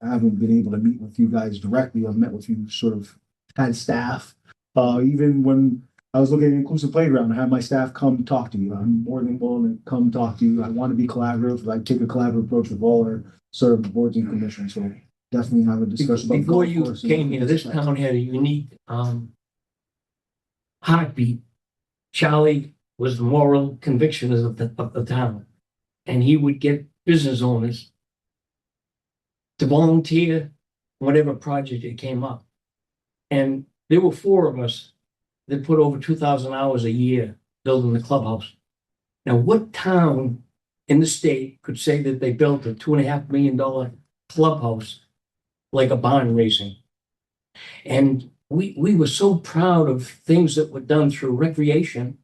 haven't been able to meet with you guys directly. I've met with you sort of had staff. Even when I was looking at Inclusive Playground, I had my staff come talk to you. I'm more than willing to come talk to you. I want to be collaborative. I take a collaborative approach with all our sort of boards and commissions. So definitely have a discussion. about Before golf you course and- came here, this town had a unique, heartbeat. Charlie was the moral conviction of the town. And he would get business owners to volunteer whatever project it came up. And there were 4 of us that put over 2,000 hours a year building the clubhouse. Now, what town in the state could say that they built a $2.5 million clubhouse like a barn racing? And we were so proud of things that were done through recreation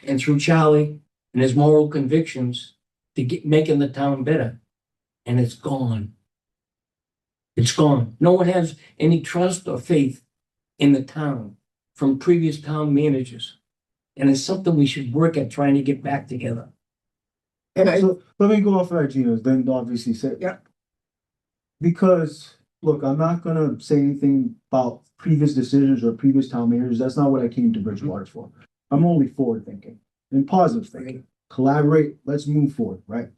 and through Charlie and his moral convictions to get making the town better. And it's gone. It's gone. No one has any trust or faith in the town from previous town managers. And it's something we should work at trying to get back together. And I, So let me go off of that, Gino, then obviously say. Yeah. Because, look, I'm not gonna say anything about previous decisions or previous town managers. That's not what I came to Bridgewater for. I'm only forward thinking and positive thinking. Collaborate, let's move forward, right?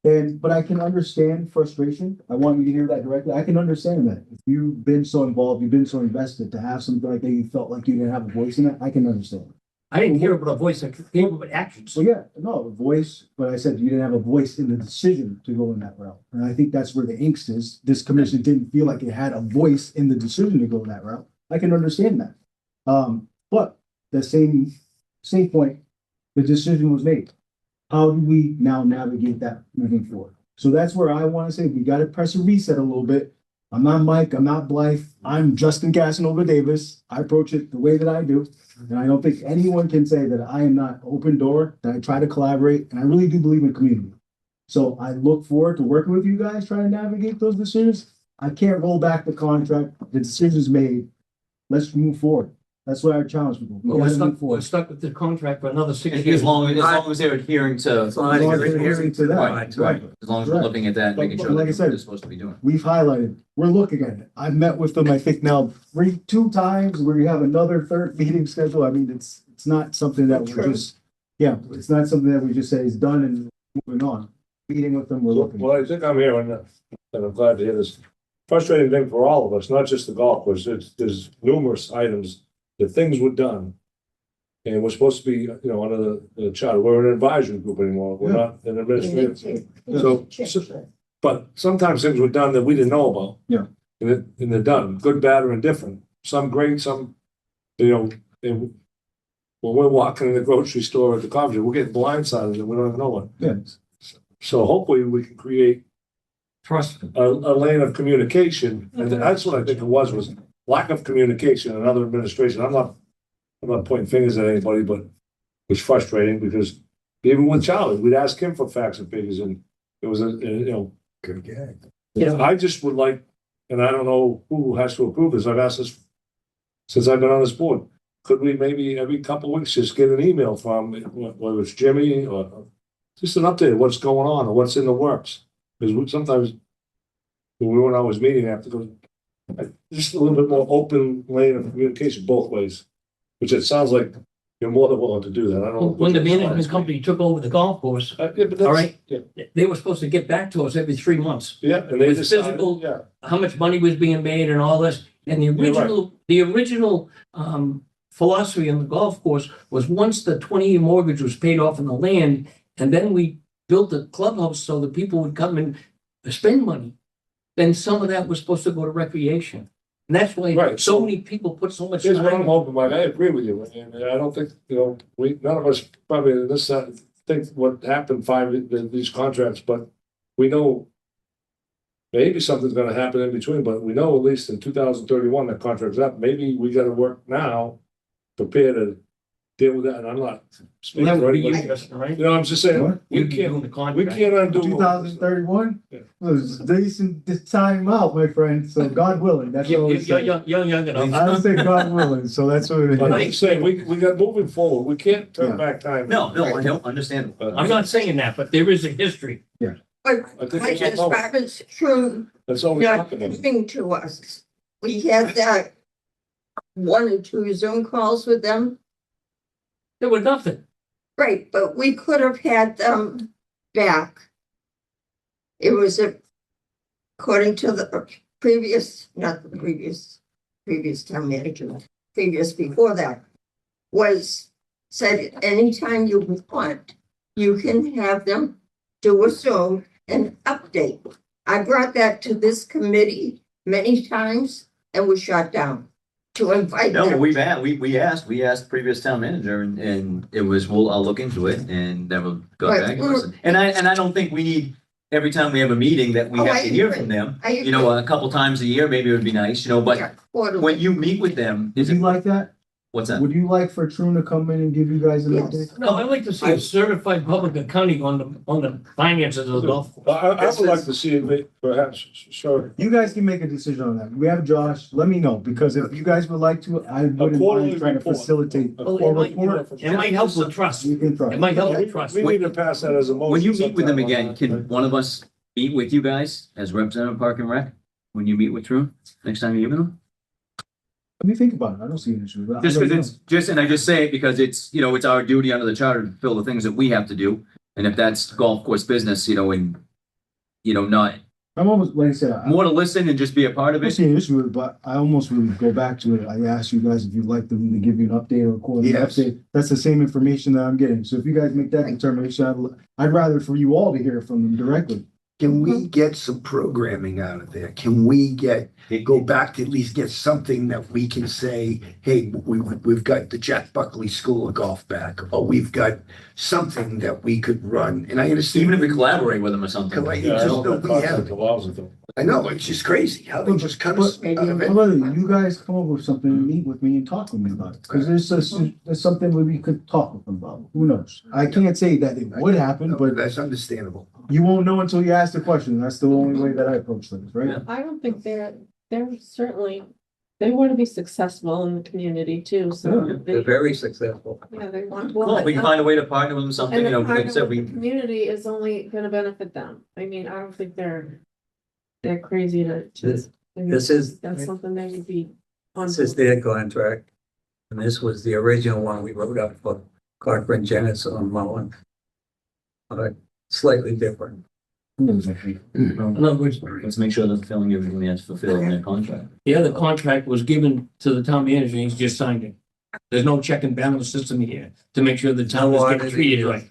But I can understand frustration. I want you to hear that directly. I can understand that. If you've been so involved, you've been so invested, to have something like that, you felt like you didn't have a voice in it, I can understand. I didn't hear about a voice, I hear about actions. So yeah, no, a voice, but I said you didn't have a voice in the decision to go in that route. And I think that's where the angst is. This commission didn't feel like it had a voice in the decision to go that route. I can understand that. But the same point, the decision was made. How do we now navigate that moving forward? So that's where I want to say we got to press a reset a little bit. I'm not Mike, I'm not Blythe, I'm Justin Casanova Davis. I approach it the way that I do. And I don't think anyone can say that I am not open door, that I try to collaborate, and I really do believe in community. So I look forward to working with you guys, trying to navigate those decisions. I can't roll back the contract, the decision's made. Let's move forward. That's what I challenge people. We Well, gotta move we're forward. stuck with the contract for another 6 As years. long as they're adhering to, As long as As long as you're they're adhering to that. right, right, as long as we're Right. looking at that, and making But sure like I that's said, what they're supposed to be doing. We've highlighted, we're looking at it. I've met with them, I think now 2 times, where you have another 3rd meeting schedule. I mean, it's not something that we're True. just, yeah, it's not something that we just say is done and moving on. Meeting with them, we're looking. Well, I think I'm hearing, and I'm glad to hear this. Frustrating thing for all of us, not just the golf course, there's numerous items, that things were done. And we're supposed to be, under the charter, we're an advisory group anymore, we're not an administrative. But sometimes things were done that we didn't know about. Yeah. And they're done, good, bad, or indifferent, some great, some, and when we're walking in the grocery store at the coffee shop, we're getting blindsided and we don't even know what. Yeah. So hopefully we can create Trust. a lane of communication, and that's what I think it was lack of communication in other administration. I'm not pointing fingers at anybody, but it's frustrating because even with Charlie, we'd ask him for facts and figures, and it was Good gag. I just would like, and I don't know who has to approve this. I've asked this since I've been on this board. Could we maybe every couple of weeks just get an email from, whether it's Jimmy or just an update of what's going on or what's in the works? Because sometimes when we weren't always meeting after, just a little bit more open lane of communication both ways, which it sounds like you're more than willing to do that. I don't know. When the management company took over the golf course, Yeah, but that's, all right, yeah, they were supposed to get back to us every 3 months. yeah, and they With decided, physical- yeah, How much money was being made and all this. And the You're right. original philosophy on the golf course was once the 20-year mortgage was paid off on the land, and then we built a clubhouse so that people would come and spend money, then some of that was supposed to go to recreation. And that's why Right. so many people put so much Here's what I'm time. hoping, Mike, I agree with you, and I don't think, none of us probably in this side think what happened these contracts, but we know maybe something's gonna happen in between, but we know at least in 2031 that contract's up, maybe we gotta work now, prepare to deal with that, and I'm not speaking That for would be anybody. you, right? You know, I'm just saying, What? we You'd be doing can't, the we contract. can't undo. 2031? Yeah. Was decent time out, my friend, so God willing, that's all. You're young enough. I would say God willing, so that's what it But I'm is. just saying, we got moving forward, we can't turn Yeah. back time. No, I don't understand. I'm not saying that, but there is a history. But I think like that's as all, far as true that's all we're not talking about. giving to us, we had that 1 or 2 Zoom calls with them. There was nothing. Right, but we could have had them back. It was according to the not the previous town manager, previous before that, was said anytime you want, you can have them do a Zoom and update. I brought that to this committee many times and was shot down to invite No, them. we asked previous town manager and it was, I'll look into it and never got Right. back to us. And I don't think we need, every time we have a meeting that we Oh, have I to hear agree. from them. I You know, a couple times a year, maybe it would be nice, but Yeah, quarterly. when you meet with them, Would is you it, like that? what's that? Would you like for Trune to come in and give you guys an Yes. update? No, I'd like to see a certified public accounting on the finances of the golf course. I would like to see it, perhaps, sure, You guys can make a decision on that. We have Josh, let me know, because if you guys would like to, I wouldn't quarterly mind trying to report. facilitate. A Well, quarterly report. It might help with trust. You can try. It might help with trust. We need to pass that as a motion. When you meet with them sometime on again, that. can one of us meet with you guys as representative of Park and Rec? When you meet with Drew, next time you meet with them? Let me think about it. I don't see an issue. with it. Just I don't because it's, and I just say it because it's, it's our duty under the charter to fill the things that we have to do. And if that's golf course business, and, not, I'm almost, like I said, I more to listen and just be a part of don't it. see an issue with it, but I almost would go back to it. I asked you guys if you'd like them to give you an update or a quarterly Yes. update. That's the same information that I'm getting. So if you guys make that determination, I'd rather for you all to hear from them directly. Can we get some programming out of there? Can we go back to at least get something that we can say, hey, we've got the Jack Buckley School of Golf back, or we've got something that we could run. And I understand. Even if we collaborate with them or something. Collate- Yeah, I just know know that we have- contract allows it though. I know, it's just crazy how they just cut us out of it. How about you guys come up with something and meet with me and talk with me about it? Because there's something where we could talk with them about. Who knows? I can't say that it would happen, No, but that's understandable. you won't know until you ask the question. That's the only way that I approach things, right? I don't think they're certainly, they want to be successful in the community too, so. Yeah. They're very successful. Yeah, they want. Well, if we can find a way to partner with them, something, And the like I partner said, with the we, community is only gonna benefit them. I mean, I don't think they're crazy to. This is- That's something they would be. on This is their contract. And this was the original one we wrote up for Cochran Jennings on Mullen. Slightly different. In other words, let's make sure they're fulfilling everything they have to fulfill in their contract. the other contract was given to the town manager and he's just signed it. There's no check and balance system here to make sure the town is getting treated right.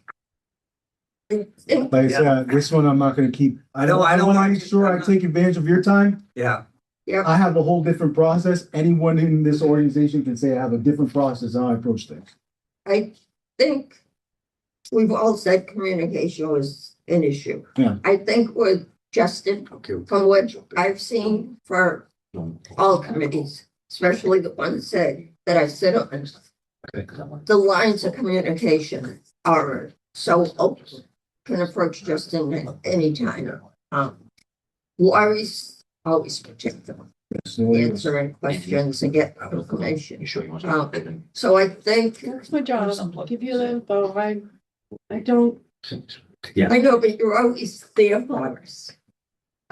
Like I said, this one I'm not gonna keep. I don't wanna want make you- sure I take advantage of your time. Yeah, I have a whole different process. Anyone in this organization can say I have a different process how I approach things. I think we've all said communication was an issue. Yeah. I think with Justin, Okay. from what I've seen for all committees, especially the ones that I sit on, the lines of communication are so open. Can approach Justin at any time. Laurie's always protect them, answering questions and get information. So I think, That's my job, give you the info. I don't, Yeah. I know, but you're always there for us.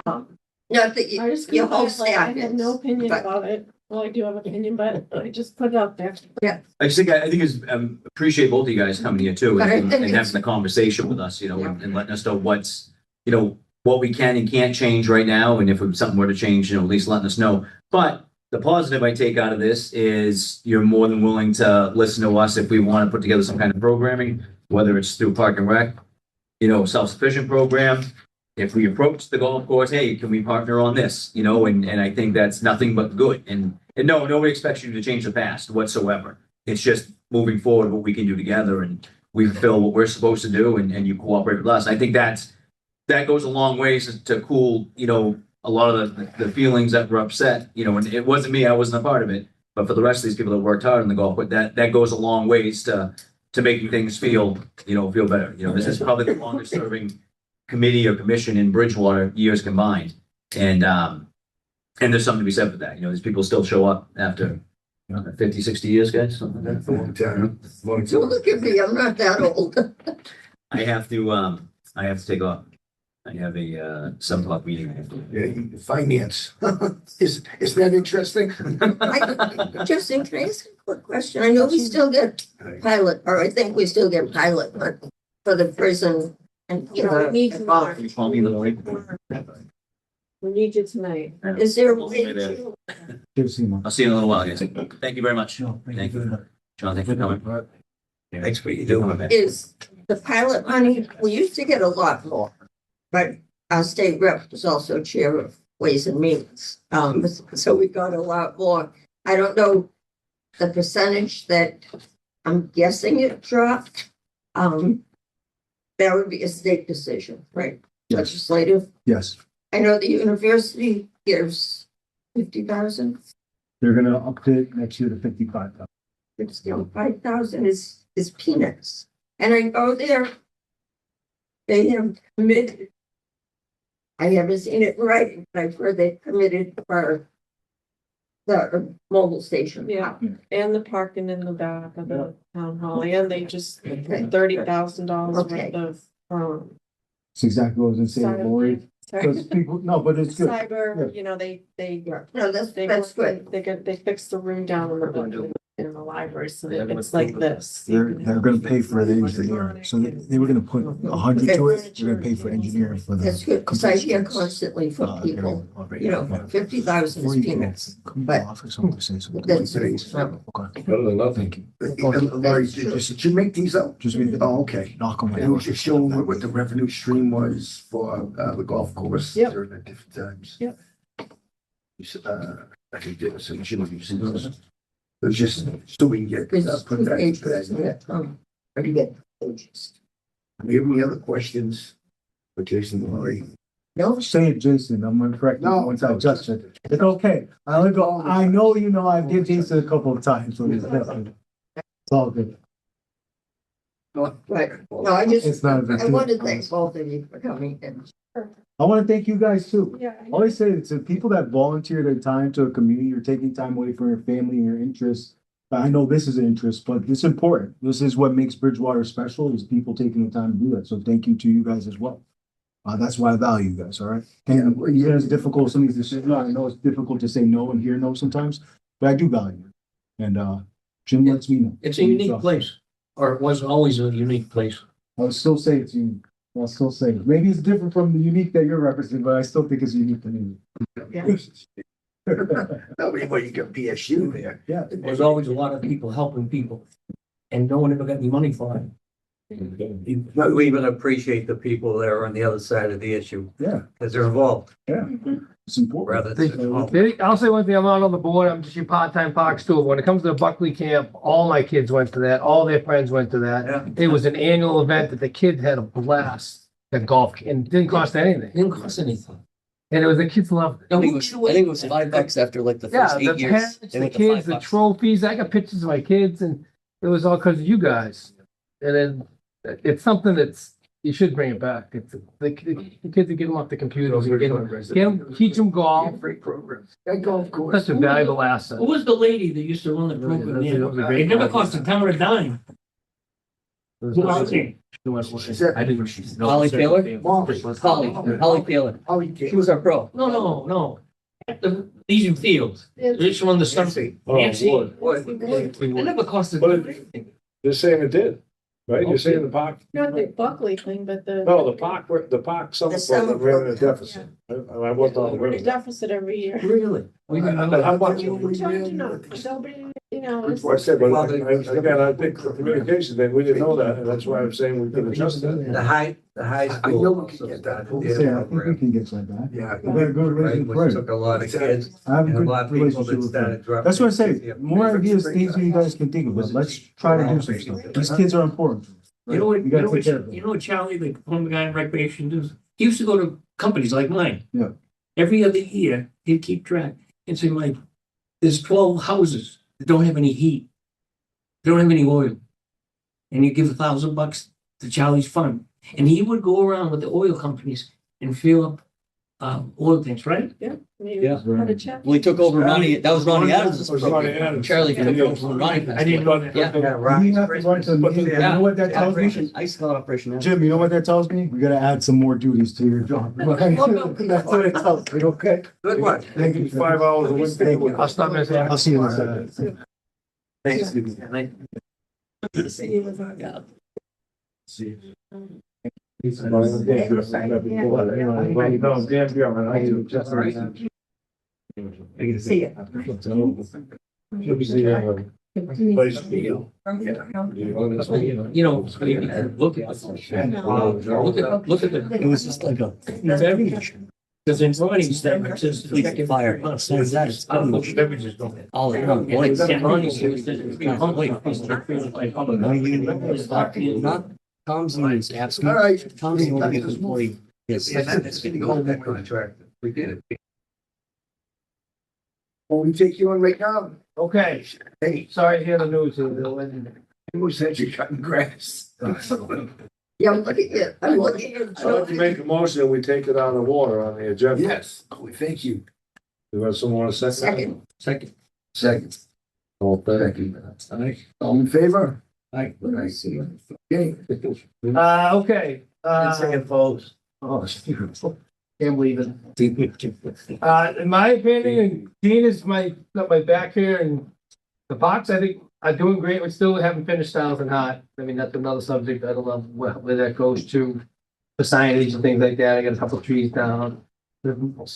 Not that you, I just. your whole I staff have no is, opinion but- about it. Well, I do have an opinion, but I just put it out there. I think it's, appreciate both of you guys coming here too But I and think and it's- having the conversation with us, and letting us know what's, what we can and can't change right now. And if something were to change, at least letting us know. But the positive I take out of this is you're more than willing to listen to us if we want to put together some kind of programming, whether it's through Park and Rec self-sufficient program. If we approach the golf course, hey, can we partner on this? And I think that's nothing but good. And no, nobody expects you to change the past whatsoever. It's just moving forward, what we can do together, and we fulfill what we're supposed to do, and you cooperate with us. I think that goes a long ways to cool, a lot of the feelings that were upset, and it wasn't me, I wasn't a part of it. But for the rest of these people that worked hard in the golf, but that goes a long ways to making things feel better. This is probably the longest serving committee or commission in Bridgewater, years combined. And there's something to be said for that. These people still show up after 50, 60 years, guys, something like that. Long time. Long Don't time. look at me, I'm not that old. I have to take off. I have a 7 o'clock meeting. I have to. Yeah, finance. Is that interesting? Justin, can I ask a quick question? I know we still get pilot, or I think we still get pilot money for the prison and, We need you more. Can you call me in the morning? We need you tonight. is there a way to? Good to see you, Mark. I'll see you in a little while, guys. Thank you very much. No, Thank you. very much. John, thanks for coming. Thanks for what you do. Is the pilot money, we used to get a lot more, but our state rep was also chair of Ways and Means. So we got a lot more. I don't know the percentage that I'm guessing it dropped. That would be a state decision, right? Yes, Legislative. yes. I know the university gives 50,000. They're gonna up it next year to 55,000. It's still 5,000 is peanuts. And I go there, they have committed. I haven't seen it right, but I've heard they committed for the mobile station. Yeah, and the parking in the back of the town hall, and they just $30,000 Okay. worth of, It's exactly what I was gonna say, Lori. Because sorry. people, no, but it's good. Cyber, they No, that's good. They fixed the room down in the library, so that it's like this. They're gonna pay for the engineer. So they were gonna put 100 to it. They're gonna pay for engineering for the. That's good, because I hear constantly from people, 50,000 is peanuts. But that's- Okay. Better than nothing. Thank you. Laurie, did you make these up? Just read it. Oh, okay. Knock on my And it was door. just showing what the revenue stream was for the golf course Yep. during the different times. Yep. I think there was some, it was just so we can get. It's put 2 that- pages, pretty good pages. Do you have any other questions for Jason and Laurie? No, Say it, Jason. I'm gonna correct you No. once I adjust it. It's okay. I only go, I know I did Jason a couple of times, so it's definitely. It's all good. right, no, I just, It's not a big I deal. want to thank both of you for coming in. I want to thank you guys too. Yeah. I always say it's the people that volunteer their time to a community or taking time away from your family and your interests. I know this is an interest, but it's important. This is what makes Bridgewater special is people taking the time to do that. So thank you to you guys as well. That's why I value you guys, all right? And yeah, it's difficult, some of these decisions, I know it's difficult to say no and hear no sometimes, but I do value it. And Jim lets me know. It's a unique place, or it was always a unique place. I'll still say it's unique. I'll still say it. Maybe it's different from the unique that you're representing, but I still think it's unique to me. Well, you got PSU there. Yeah. There's always a lot of people helping people, and no one ever got any money for it. But we even appreciate the people that are on the other side of the issue, Yeah, because they're involved yeah. It's important. rather than. I'll say one thing, I'm not on the board, I'm just your part-time park steward. When it comes to the Buckley camp, all my kids went to that, all their friends went to that. Yeah. It was an annual event that the kids had a blast at golf, and it didn't cost anything. Didn't cost anything. And it was, the kids loved it. I think it was $5 after like the Yeah, first the 8 years. parents, They the went to kids, the $5. trophies, I got pictures of my kids, and it was all because of you guys. And then, it's something that's, you should bring it back. It's, the kids are getting off the computers, and get them, teach them golf. Great programs. That golf course. Such a valuable asset. Who was the lady that used to run the program That was a there? great It never program. cost a town a dime. Who was it? I didn't. Holly Taylor? Holly. Holly Taylor. Holly. She was our pro. No. At the Legion Field. Each one the stuff. Oh, Nancy. Lord. It never cost a But it- dime. They're saying it did, right? You're saying the park, Not the Buckley thing, but the. no, the park, some The summer ran a program. deficit. I wasn't on the We're in a road. deficit every year. Really? But how much? Nobody You know, That's it's, what I said, but Well, again, I think the communication thing, we didn't know that, and that's why I'm saying we could adjust that. the high I school. know we can also get that. started Yeah, their I think we program, can get that back. Yeah. We got a good right, relationship, which right? took a lot of kids I have a and a good lot of people relationship that with them. started dropping. That's what I say, more ideas, things that you guys can think of, but let's try to do some stuff. These kids are important. You know what, You you gotta know take care of what, them. you know what Charlie, the former guy in recreation does? He used to go to companies like mine. Yeah. Every other year, he'd keep track and say like, there's 12 houses that don't have any heat. They don't have any oil. And you give $1,000 to Charlie's fund. And he would go around with the oil companies and fill up oil tanks, right? maybe Yeah. had a chat. We took over Ronnie, that was Ronnie Adams' Was Ronnie program. Adams. Charlie took Yeah. over from Ronnie. I didn't know that. Yeah. Yeah, We right. have to run some meetings. You know what that tells me? Operation, I used to call it Operation. Adams. Jim, you know what that tells me? We gotta add some more duties to your job. That's what it tells me, okay? Good one. Thank you. 5 hours a week. Thank you. I'll stop and say. I'll see you in a second. Thanks. See you with our job. See ya. Place. You know, look at the. It was just like a. Because in Ronnie's, that says. Fire. Beverages don't. All the time. Boys. And Ronnie's says that it's Not Tom's name's Absky. All right. Tom's the only employee. Yes. Yeah, that's getting old, that contract. We did it. Well, we take you on right now. Okay, Hey, sorry to hear the news, Bill, and who said you're cutting grass? Yeah, I'm looking at, I'm looking at. I'd like to make a motion, that we take it out of order on the agenda. Yes, oh, thank you. You have someone want to second? Second. Second. All All in favor? Aye. Okay. okay. folks. Oh, can't believe it. In my opinion, Dean is got my back here, and the Bucks, I think, are doing great. We still haven't finished Thousand Hot. I mean, that's another subject. I don't know where that goes to. The signage and things like that. I got a couple of trees down. We heard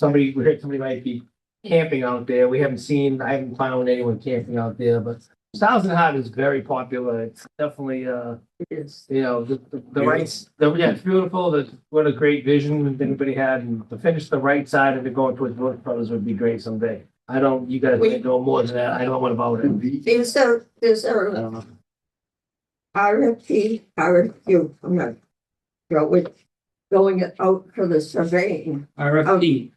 somebody might be camping out there. I haven't found anyone camping out there, but Thousand Hot is very popular. It's definitely, It is. you know, the rights, yeah, it's beautiful. What a great vision that anybody had, and to finish the right side of it going towards North Brothers would be great someday. You guys know more than that. I don't know what about it. There's a I don't know. RFQ, I'm not sure it going out for the surveying, RFP,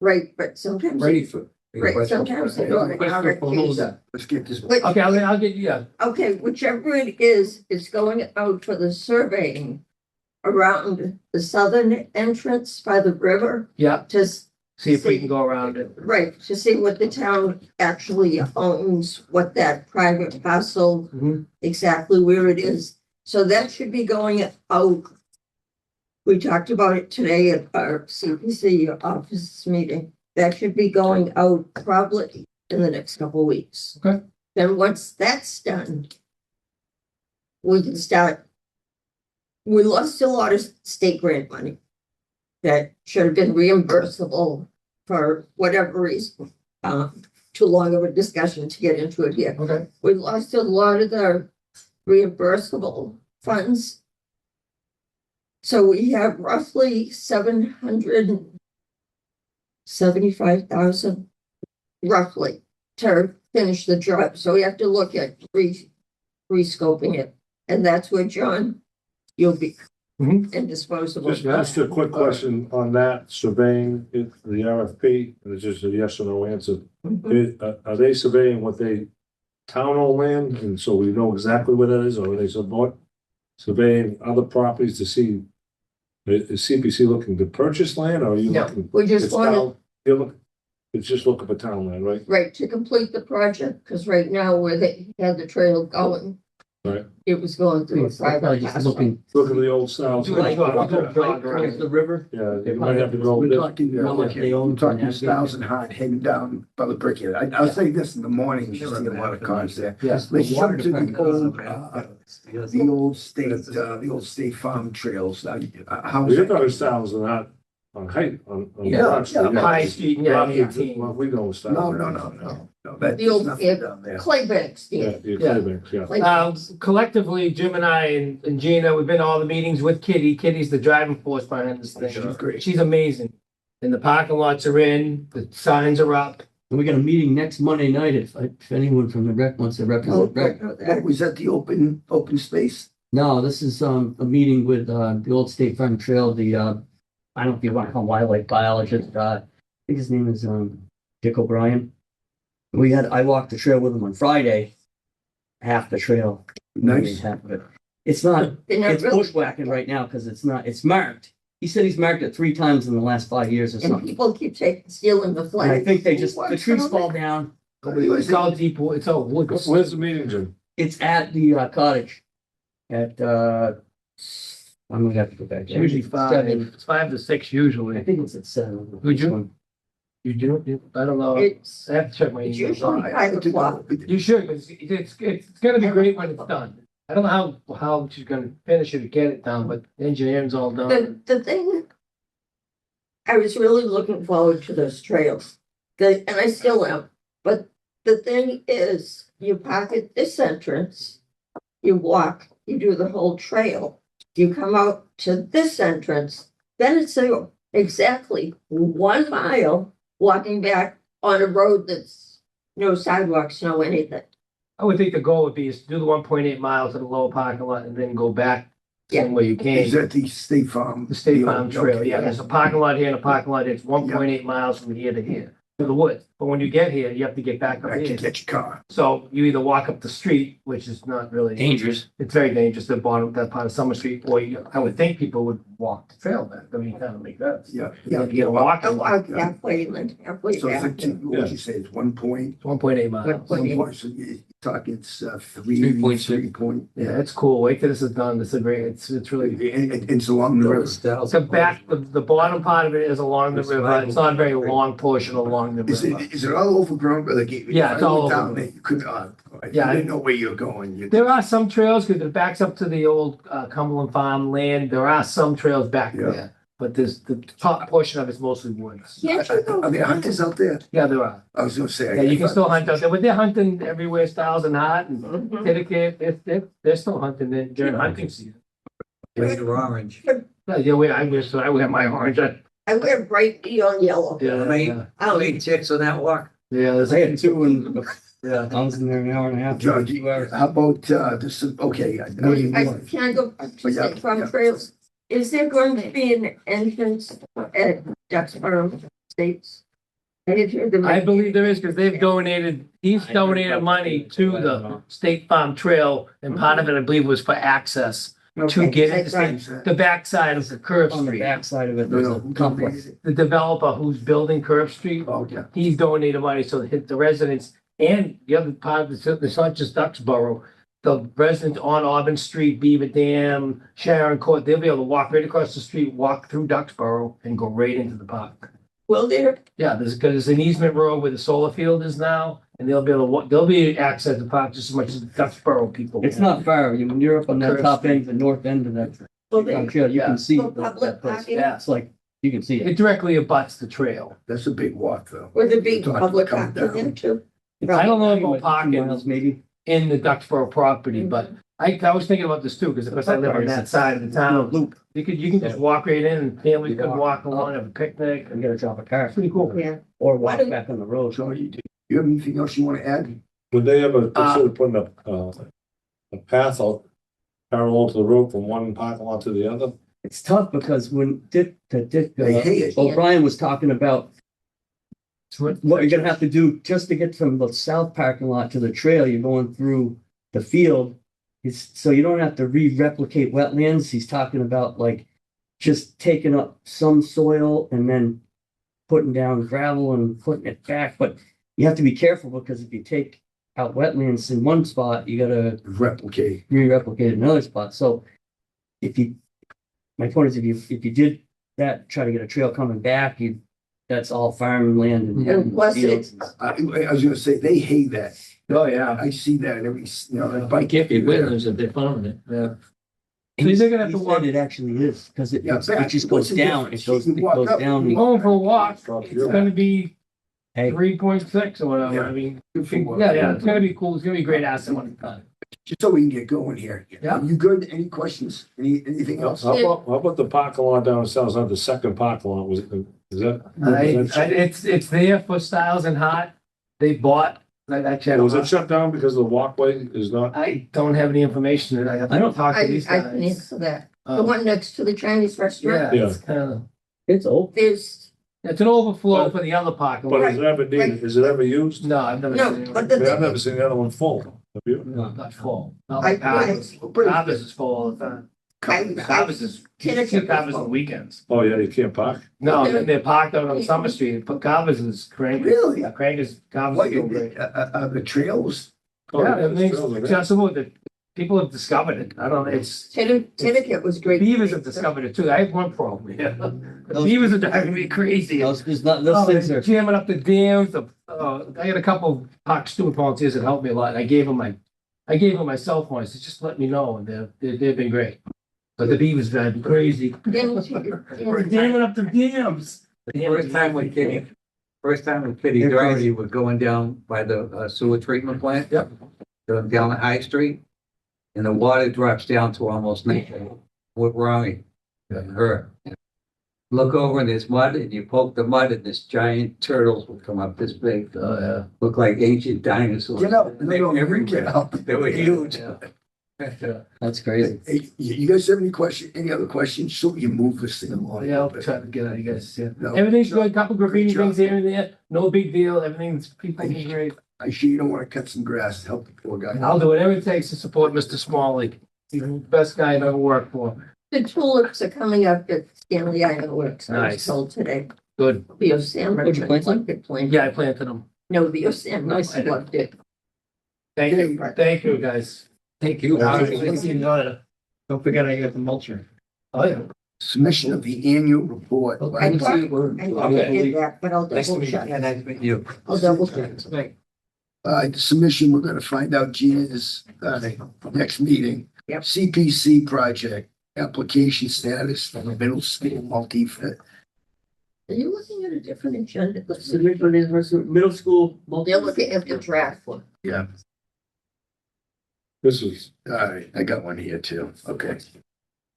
right, but sometimes. ready for. Right, sometimes they don't. Request for proposal. Let's get this. But, Okay, I'll get you, yeah. okay, whichever it is, it's going out for the surveying around the southern entrance by the river, Yeah, just, see if we can go around it. right, to see what the town actually owns, what that private parcel, Mhm. exactly where it is. So that should be going out. We talked about it today at our CPC office meeting. That should be going out probably in the next couple of weeks. Okay. Then once that's done, we can start. We lost a lot of state grant money that should have been reimbursable for whatever reason. Too long of a discussion to get into it here. Okay. We lost a lot of the reimbursable funds. So we have roughly 775,000 roughly to finish the job. So we have to look at re-scoping it. And that's where John, you'll be Mhm. and disposable. Just a quick question on that surveying, the RFP, and it's just a yes or no answer. Are they surveying what they town-owned land, and so we know exactly what that is, or are they surveying other properties to see? Is CPC looking to purchase land, or are you No, looking? we just it's want town- you're look- It's just looking for town land, right? right, to complete the project, because right now where they had the trail going. Right. It was going through a private Just parcel. looking. Look at the old style. Like, towards the river. Yeah, you might have to go. We're talking, How much they own we're talking Thousand Hot heading down by the Brickyard. I'll say this in the morning, you see a lot of cars there. Yes. Let's jump to the old state farm trails. How We is thought it that? was Thousand Hot height, on. Yeah, Broad Street, yeah, High Street, yeah, Broad Street, 18. well, we know it's. No. That- The old- there's nothing down there. Clay banks, Yeah, yeah. the Yeah. Claybanks, yeah. Clay Um, banks. collectively, Jim and I and Gina, we've been to all the meetings with Kitty. Kitty's the driving force behind this thing. She's great. She's amazing. And the parking lots are in, the signs are up. And we got a meeting next Monday night if anyone from the rec wants to Oh, represent rec. That was at the open space. No, this is a meeting with the old State Farm Trail, the I don't know if you want to call him wildlife biologist, I think his name is Dick O'Brien. I walked the trail with him on Friday, half the trail. Nice. Half of it. It's not, They're not it's really- bushwhacking right now because it's marked. He said he's marked it 3 times in the last 5 years or And something. people keep stealing the And flag. I think they Who just, the wants trees some of fall it? down. It's all deep, it's all woods. Where's the meeting, Jim? It's at the cottage at, I'm gonna have to go back. It's usually 5, 7. it's 5 to 6 I usually. think it's at 7. Would you? This one. You do? I don't know. It's, I have to check my it's email. usually I 5 had to o'clock. go. You should, because it's gonna be great when it's done. I don't know how she's gonna finish it or get it done, but the engineering's all done. The thing, I was really looking forward to those trails, and I still am, but the thing is, you park at this entrance, you walk, you do the whole trail, you come out to this entrance, then it's exactly 1 mile walking back on a road that's no sidewalks, no anything. I would think the goal would be is to do the 1.8 miles to the lower parking lot and then go back the same way you Is came. that the State Farm? The State Farm Trail, Okay. yeah, there's a parking lot here and a parking lot, it's 1.8 miles from here to here, to the woods. But when you get here, you have to get back up I can here. get your car. So you either walk up the street, which is not really. Dangerous. It's very dangerous, the bottom, that part of Summer Street, or I would think people would walk the trail back, I mean, kind of make sense. Yeah. You get a walk, I walk halfway and then halfway So back. it's, what'd you say, it's 1 point? it's 1.8 miles. What do you- So you're talking it's 3.6. 3 point. Yeah, it's cool, wait till this is done, it's a great, it's really, And it's along the river. the back, the bottom part of it is along the river, it's not a very long portion along the Is river. it all overgrown, but like? Yeah, it's all down overgrown. there, you could, Yeah, you didn't know where you're going. You- There are some trails, because it backs up to the old Cumberland Farm land, there are some trails back Yeah. there. But there's, the top portion of it's mostly woods. Can't you go? Are there hunters out there? Yeah, there are. I was gonna say. Yeah, you can still hunt out there, but they're hunting everywhere, Styles and Hart and Mhm. Titicate, they're still hunting during hunting season. Mr. Orange. Yeah, I wear my orange. I wear bright neon yellow. Yeah, yeah, How many ticks on that walk? yeah, there's I had 2 in, yeah. I was in there an hour and a half. George, 2 hours. how about, this, okay, I know you I want. can I go back to Yeah, State Farm yeah. Trails? Is there going to be an entrance at Duxboro Estates? I did hear the. I believe there is, because they've donated, he's donated money to the State Farm Trail, and part of it, I believe, was for access to Okay, get that's into the backside of the curve On the street. backside of it, No, there's no. a complex. The developer who's building Curve Street, Oh, yeah. he's donated money so that the residents and the other part of it's not just Duxboro. The residents on Auburn Street, Beaver Dam, Sharon Court, they'll be able to walk right across the street, walk through Duxboro and go right into the park. Will there? Yeah, there's an easement road where the solar field is now, and they'll be able to walk, they'll be access to the park just as much as the Duxboro people. It's not far. When you're up on that Curve top Street. end, the north end of that Will there? trail, you Yeah. can see For the- public that place. parking? Yeah, it's like, you can see it. It directly abuts the trail. That's a big walk though. Will there be Talking public come parking down. there too? I don't know Like about 2 parking miles maybe. in the Duxboro property, but I was thinking about this too, because of course I live on that side of the town. Loop. You can just walk right in and families could walk along, have a picnic. You gotta drop a car It's pretty cool. Yeah. or Why walk don't- back on the road. So you have anything else you want to add? Would they ever consider putting a path out parallel to the road from one parking lot to the other? It's tough because when Dick They hate it. O'Brien was talking about what you're gonna have to do just to get from the south parking lot to the trail, you're going through the field. So you don't have to re-replicate wetlands. He's talking about like just taking up some soil and then putting down gravel and putting it back, but you have to be careful because if you take out wetlands in one spot, you gotta Replicate. re-replicate another spot. So my point is if you did that, try to get a trail coming back, that's all farmland and. And plus fields. I was gonna say, they hate that. Oh, yeah. I see that every, Yeah. bike. Can't be wetlands if they're farming it. Yeah. So they're gonna have He to said walk, it actually is, because it, Yeah, it just what's goes the down, difference? it goes, You can it walk goes up. down. going for a walk, Drop it's you. gonna be Hey, 3.6 or whatever, I mean, yeah, it's gonna be cool, it's gonna be a great asset when it's done. Just so we can get going here. Yeah. You good? Any questions? Anything else? How about the parking lot down south, the second parking lot, is that? It's there for Styles and Hart, they bought, I checked. Was it shut down because the walkway is not? I don't have any information, I have I to don't- talk to I these can guys. answer that. The Um, one next to the Chinese Yeah, restaurant, it's kinda, it's old. there's, it's an overflow for the other parking But lot. is it ever needed? Is it ever used? No, I've never no, seen it. but the I mean, I've thing never is, seen the other one full. Have you? No, not full. Not I- like Carver's. Carver's is full all the time. Carver's is, you can see Carver's on weekends. Oh, yeah, you can't park. No, and then they're parked out on Summer Street, but Carver's is cranky. Really? Yeah, Carver's, Carver's What, is doing great. the trails? Oh, Yeah, there's everything's trails, right? accessible, the people have discovered it, I don't know, it's, Tinicum was great. beavers have discovered it too, I have one problem, yeah. The beavers are driving me crazy. Those, there's not, those Oh, things they're are, jamming up the dams, I had a couple park steward volunteers that helped me a lot, and I gave them my cell phone, I said, just let me know, and they've been great. But the beavers drive me crazy. They're jamming up the dams. First time with Kitty They're Drive, crazy. you were going down by the sewer treatment plant. Yep. Down High Street. And the water drops down to almost nothing. What wrong? Her. Look over and there's mud and you poke the mud and this giant turtles will come up this big. Oh, yeah. Look like ancient dinosaurs. Get out. They were everywhere. Get out. They were huge. that's crazy. Hey, you guys have any other questions? So you move this thing along. Yeah, I'll try to get out, you guys, yeah. No. Everything's good, couple graffiti Sure. things here and there, no big deal, everything's, people are great. I see you don't want to cut some grass to help the poor guy. I'll do whatever it takes to support Mr. Smalley. He's the best guy I've ever worked for. The tulips are coming up at Stanley Iron Works, I was Nice. told today. Good. Bio Sam. Did you plant them? Yeah, I planted them. No, Bio Sam, Nice. I loved it. Thank you, guys. Thank you. Don't forget I got the mulcher. Oh, yeah. Submission of the annual report. I thought I did that, but I'll double check. You. I'll double check. Submission, we're gonna find out Gina's, next meeting. Yep. CPC project, application status for the middle school multi-fit. Are you looking at a different agenda? Middle school. They're looking at the draft one. Yeah, This is all right, I got one here too, okay.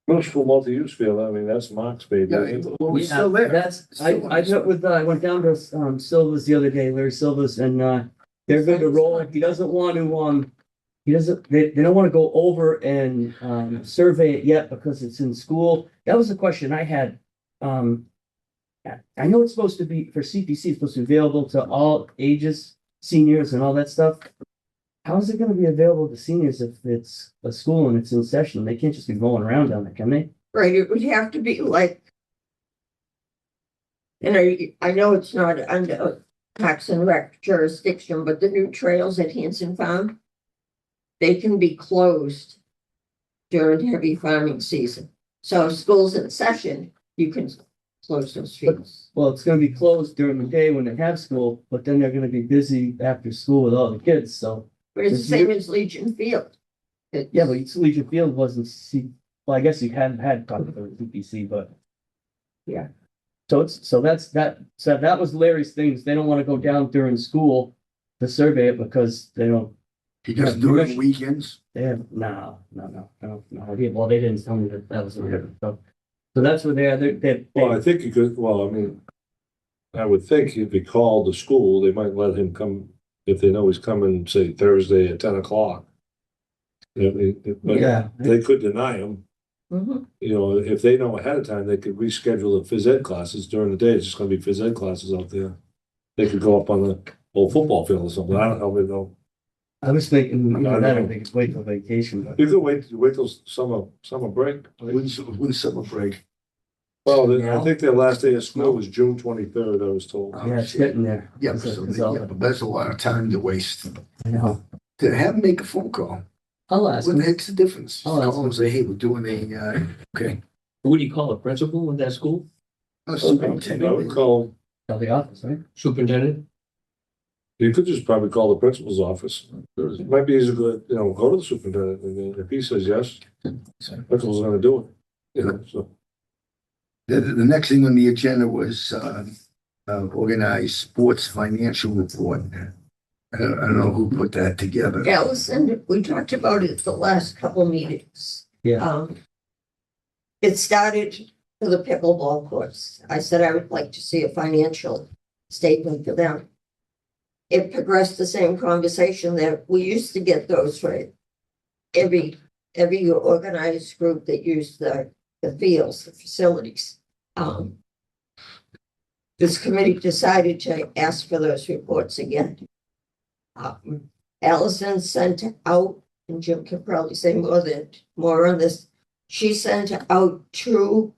middle school multi-use field. I mean, that's Mark's baby. Yeah, isn't it? well, we're still there. That's, Still I met with, I went down to, Silva's the other day, Larry Silva's, and, they're good to roll. He doesn't want to, they don't want to go over and, survey it yet because it's in school. That was the question I had. I know it's supposed to be, for CPC, it's supposed to be available to all ages, seniors and all that stuff. How is it gonna be available to seniors if it's a school and it's in session? They can't just be rolling around down there, can they? Right, it would have to be like. And I know it's not under Parks and Rec jurisdiction, but the new trails at Hanson Farm. They can be closed. During heavy farming season, so if school's in session, you can close those fields. Well, it's gonna be closed during the day when they have school, but then they're gonna be busy after school with all the kids, so. But it's the same as Legion Field. Yeah, but Legion Field wasn't well, I guess you hadn't had probably the CPC, but. Yeah. So that was Larry's things. They don't wanna go down during school to survey it because they don't, He doesn't do it on weekends. they have, no. Well, they didn't tell me that was the so. So that's where they. Well, I think you could, well, I mean, I would think if he called the school, they might let him come, if they know he's coming, say Thursday at 10 o'clock. But Yeah. they could deny him, Mhm. you know, if they know ahead of time, they could reschedule the phys ed classes during the day, it's just gonna be phys ed classes out there. They could go up on the old football field or something, I don't know. I was thinking, I don't that know. or they could wait till vacation, but. You could wait till summer break. When summer break. Well, I think their last day of school was June 23rd, I was told. Yeah, it's getting there. Yeah, It's so, all- yeah, but that's a lot of time to waste. I know. To have him make a phone call, I'll ask what the him. heck's the difference? I'll ask Call and say, hey, we're doing okay. What do you call it, principal of that school? A I would superintendent. call, Tell the office, right? Superintendent? You could just probably call the principal's office. It might be easier to, go to the superintendent, and then if he says yes, principal's gonna do it, so. The next thing on the agenda was, organized sports financial report. I don't know who put that together. Allison, we talked about it the last couple meetings. Yeah. It started for the pickleball courts. I said I would like to see a financial statement for them. It progressed the same conversation that we used to get those for every organized group that used the fields, the facilities. This committee decided to ask for those reports again. Allison sent out, and Jim can probably say more on this. She sent out to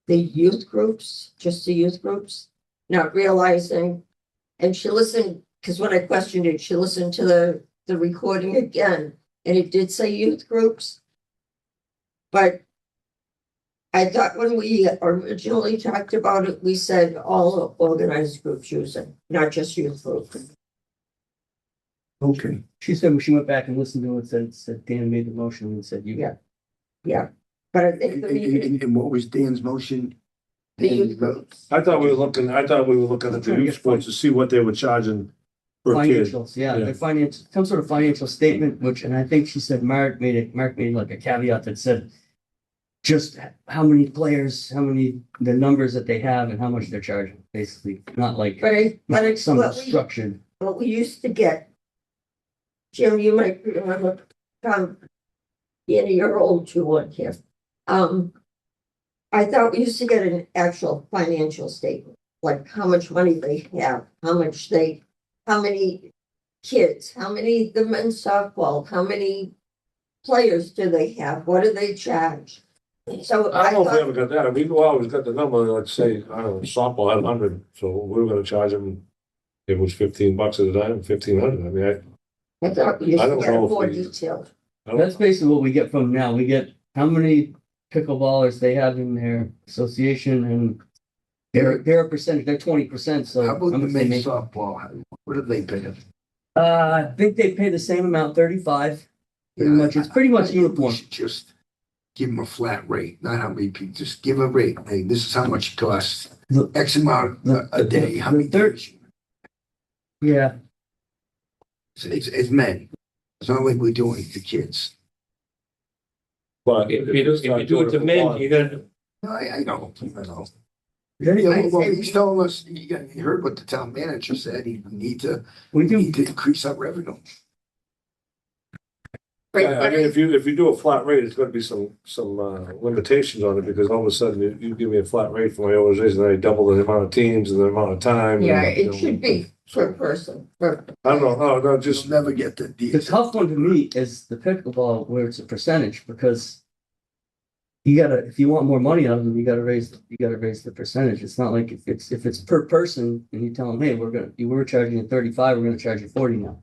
the youth groups, just the youth groups, not realizing, and she listened, because when I questioned it, she listened to the recording again, and it did say youth groups. But I thought when we originally talked about it, we said all organized groups use it, not just youth groups. Okay. She said she went back and listened to it, said Dan made the motion and said you. Yeah. But I think And what was Dan's motion? the youth groups. I thought we were looking at the youth sports to see what they were charging per kid. Financials, yeah, Yeah. the finance, some sort of financial statement, and I think she said Mark made like a caveat that said just how many players, the numbers that they have and how much they're charging, basically, not like But it's some what structured. we used to get. Jim, you might remember, you're old too, one here. I thought we used to get an actual financial statement, like how much money they have, how many kids, how many the men's softball, how many players do they have, what do they charge? So I I don't know if we thought, ever got that. We've always got the number, let's say, I don't know, softball had 100, so we were gonna charge them. It was $15 at a time, 1,500. I mean, I thought we used I to don't get know if more we- detailed. That's basically what we get from now. We get how many pickleballers they have in their association and they're a percentage, they're 20%, so. How about how the much they men's make. softball? What do they pay? I think they pay the same amount, 35. Pretty much, it's pretty much We uniform. should just give them a flat rate, not how many people, just give a rate. Hey, this is how much it costs. The- X amount a day, how many the third- days? Yeah, It's men. It's not like we're doing it to kids. but If you do it to men, you're gonna, No, I know. Yeah, Yeah, well, say- he's telling us, you heard what the town manager said, he need to we do. increase our revenue. Yeah, I mean, if you do a flat rate, it's gonna be some limitations on it, because all of a sudden you give me a flat rate for my organization, and I double the amount of teams and the amount of time. Yeah, and, you it know, should be per person, per. I don't know, no, You'll just, never get the. The tough one to me is the pickleball where it's a percentage because if you want more money out of them, you gotta raise the percentage. It's not like if it's per person and you tell them, hey, you were charging you 35, we're gonna charge you 40 now.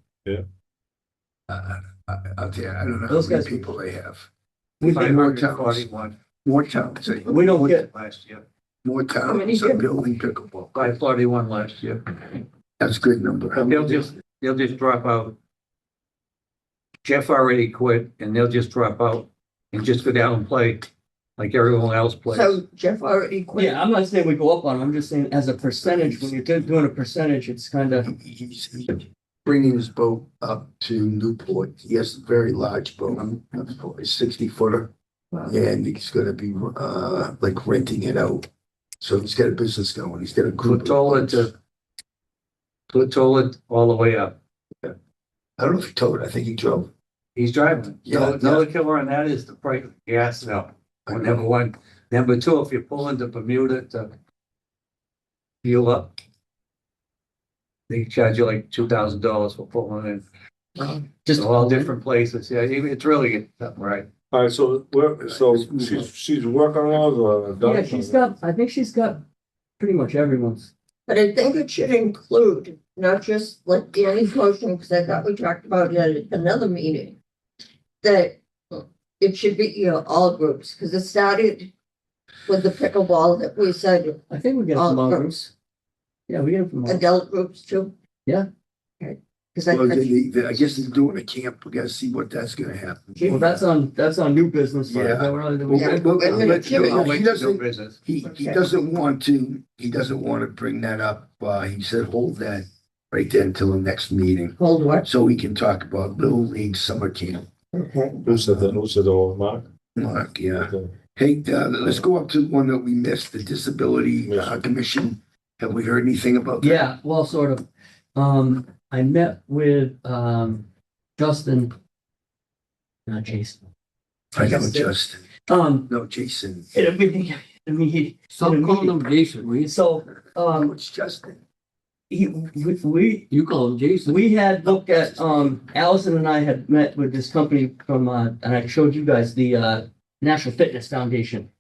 I'll tell you, I don't know how Those many guys- people they have. We More don't towns, more towns. get, Last year, More many towns are do? building pickleball. 541 last year. That's a good number. How They'll many- just drop out. Jeff already quit and they'll just drop out and just go down and play like everyone else plays. So Jeff already quit. yeah, I'm not saying we go up on them. I'm just saying as a percentage, when you're doing a percentage, it's kind of, He's bringing his boat up to Newport. He has a very large boat, a 60-footer. And he's gonna be, like renting it out. So he's got a business going. He's got a group. of boats. Platola all the way up. I don't know if he told it. I think he drove. He's driving. Yeah, Another killer on that is the price of gas now. Number one. Number two, if you pull into Bermuda to fuel up, they charge you like $2,000 for pulling in. just All different places. Yeah, it's really something right. all right, so she's working on those or done? I think she's got pretty much everyone's. But I think it should include, not just like Danny's motion, because I thought we talked about it at another meeting. That it should be, all groups, because it started with the pickleball that we said I think we get all some others. groups. Yeah, we get it from all. adult groups too? Yeah. Okay. Cause I, Well, I guess they're doing a camp. We gotta see what that's gonna happen. Well, that's on new business. Yeah. Is that what I- Well, Yeah. well, Wait a minute, let- Jimmy. I'll he wait till doesn't, business. he Okay. doesn't want to bring that up. He said, hold that right there until the next meeting. hold what? So we can talk about Little League Summer Camp. Okay. Who said that? Who said the Mark? Mark, yeah. Okay. Hey, let's go up to one that we missed, the Disability Commission. Have we heard anything about that? Yeah, well, sort of. I met with, Justin. Not Jason. I know Justin. No, Jason. Stop calling him Jason, will you? So, Oh, it's Justin. you call him Jason. We had looked at, Allison and I had met with this company from, and I showed you guys the, National Fitness Foundation.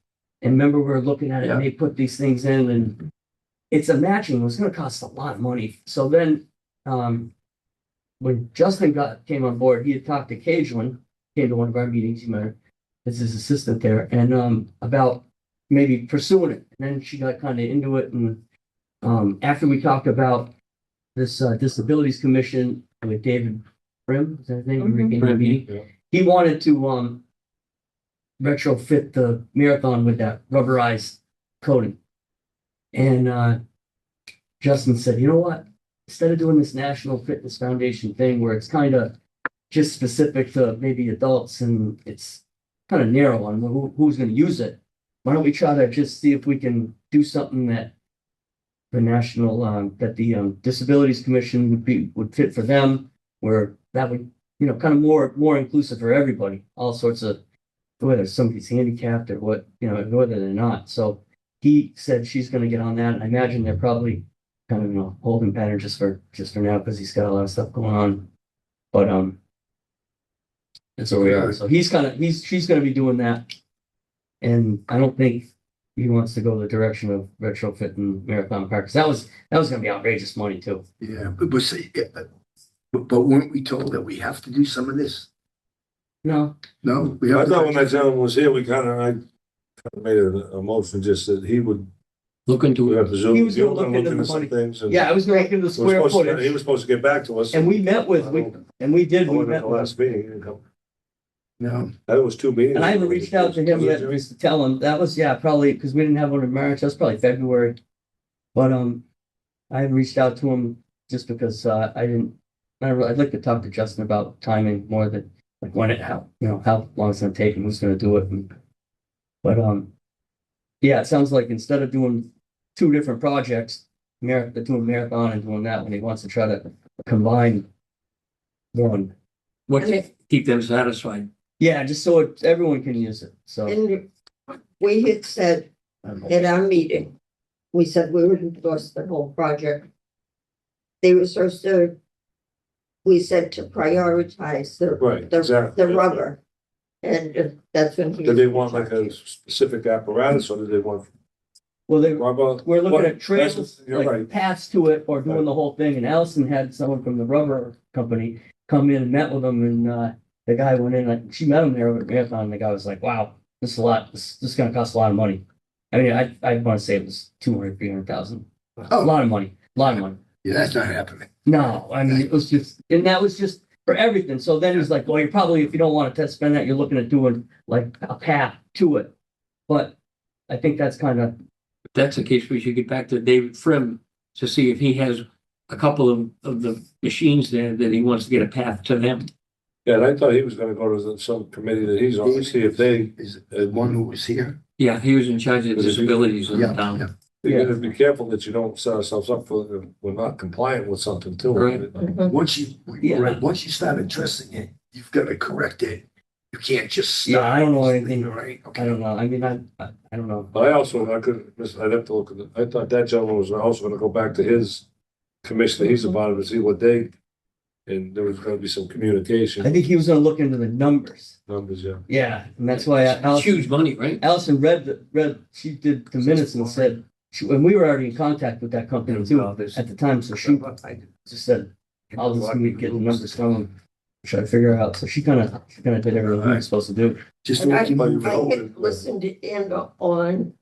And remember, we were looking at it and they put these things in and it's a matching, it was gonna cost a lot of money. So then, when Justin came on board, he had talked to Cajun, came to one of our meetings, he met her as his assistant there, and, about maybe pursuing it. And then she got kind of into it and, after we talked about this, Disabilities Commission with David Prim, is that his name? We came to the meeting. Yeah. He wanted to, retrofit the marathon with that rubberized coating. And Justin said, you know what? Instead of doing this National Fitness Foundation thing where it's kind of just specific to maybe adults and it's kind of narrow on who's going to use it, why don't we try to just see if we can do something that the Disabilities Commission would fit for them, where that would, kind of more inclusive for everybody, all sorts of, whether somebody's handicapped or what, whether they're not. So he said she's gonna get on that. And I imagine they're probably kind of, holding pattern just for now, because he's got a lot of stuff going on. But, that's where we are. So she's gonna be doing that. And I don't think he wants to go the direction of retrofitting Marathon Park, because that was gonna be outrageous money too. Yeah, but see, but weren't we told that we have to do some of this? No, No, we I have. thought when that gentleman was here, I kind of made a motion just that he would look into have it. to zoom. He was gonna you look were into the some money. things. and Yeah, I was gonna look into the he was square supposed to- He footage. was supposed to get back to us. And we met with, we did, we went met at the with. last meeting. He didn't come. No, That was 2 meetings. And I haven't reached out to him yet, just to tell him, that was, probably, because we didn't have one in March, that's probably February. But, I haven't reached out to him just because, I'd like to talk to Justin about timing more than, like, how long it's gonna take and who's gonna do it. But, it sounds like instead of doing 2 different projects, doing marathon and doing that, when he wants to try to combine one. Keep them satisfied. Yeah, just so everyone can use it, so. And we had said at our meeting, we said we would endorse the whole project. They were supposed to, we said to prioritize Right, exactly. the rubber. And that's when he. Did they want like a specific apparatus or did they want Well, rubber? we're looking Well, at trails, that's- you're like right. paths to it, or doing the whole thing, and Allison had someone from the rubber company come in and met with them, and, the guy went in, like, she met him there over at Marathon, and the guy was like, wow, this is a lot, this is gonna cost a lot of money. I mean, I wanna say it was 200,000-300,000, a Oh. lot of money, yeah, that's not happening. No, I mean, it was just, and that was just for everything. So then he's like, well, you're probably, if you don't want to spend that, you're looking at doing like a path to it. But I think that's kind of, If that's the case, we should get back to David Frim to see if he has a couple of the machines there that he wants to get a path to them. Yeah, and I thought he was gonna go to some committee that he's on to see if they, Is the one who was here? Yeah, he was in charge of disabilities in the Yeah, town. yeah. you gotta be careful that you don't set ourselves up for, we're not compliant with something too. Right. Once you, Yeah. right, once you start addressing it, you've got to correct it. You can't just stop. Yeah, I don't know anything. Right, I okay. don't know. I mean, I don't know. But I'd have to look at it. I thought that gentleman was also gonna go back to his commission that he's a part of and see what and there was gonna be some I communication think he was gonna look into the numbers. numbers, yeah. Yeah, and that's why It's huge money, right? Allison she did the minutes and said, and we were already in contact with that company too at the time, so she just said, I'll just get the numbers from them, try to figure out. So she kind of did everything she was supposed to do. Just And I like you- had listened in on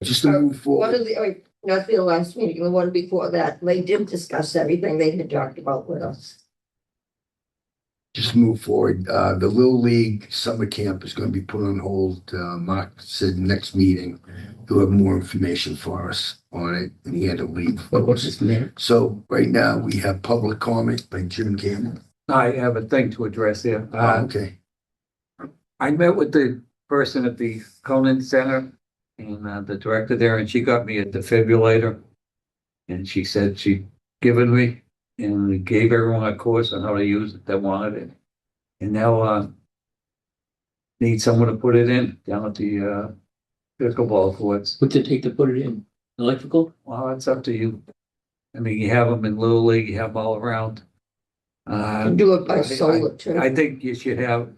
Just to move One forward. of the, not the last meeting, the one before that, they did discuss everything they had talked about with us. Just move forward. The Little League Summer Camp is going to be put on hold. Mark said next meeting, he'll have more information for us on it, and he had to leave. What's his name? So right now, we have public comment by Jim Campbell. I have a thing to address here. Okay. I met with the person at the Conant Center and the director there, and she got me a defibrillator. And she said she'd given me and gave everyone a course on how to use it that wanted it. And now, need someone to put it in down at the, pickleball courts. What's it take to put it in? Electrical? Well, it's up to you. I mean, you have them in Little League, you have them all around. Do it by I- solar too. I think you should have,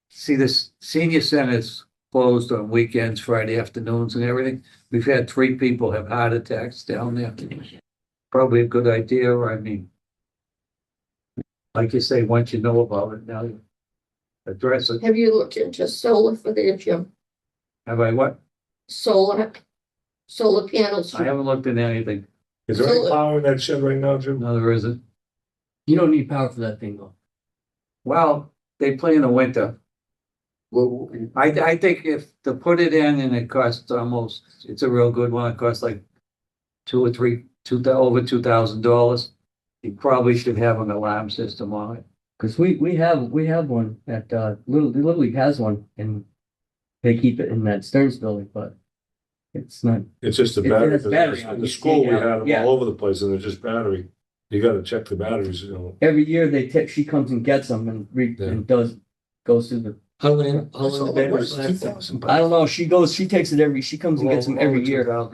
see, this senior center's closed on weekends, Friday afternoons and everything. We've had 3 people have heart attacks down there. Probably a good idea, I mean. Like you say, once you know about it, now you address it. Have you looked into solar for their gym? Have I what? Solar panels? I haven't looked into anything. Is there any power in that shed right now, Jim? No, there isn't. You don't need power for that thing though. Well, they play in the winter. Well, I think if to put it in and it costs almost, it's a real good one, it costs like over $2,000. You probably should have an alarm system on it. Cause we have one at, Little League has one and they keep it in that Stearns building, but it's not, It's just the It battery. has battery on In it. the school, we Yeah, had them yeah. all over the place and they're just battery. You gotta check the batteries, you know. every year she comes and gets them and goes through the, How long that's all the it was, batteries last? 2,000 I don't bucks. know, she takes it she comes and gets them every year. No,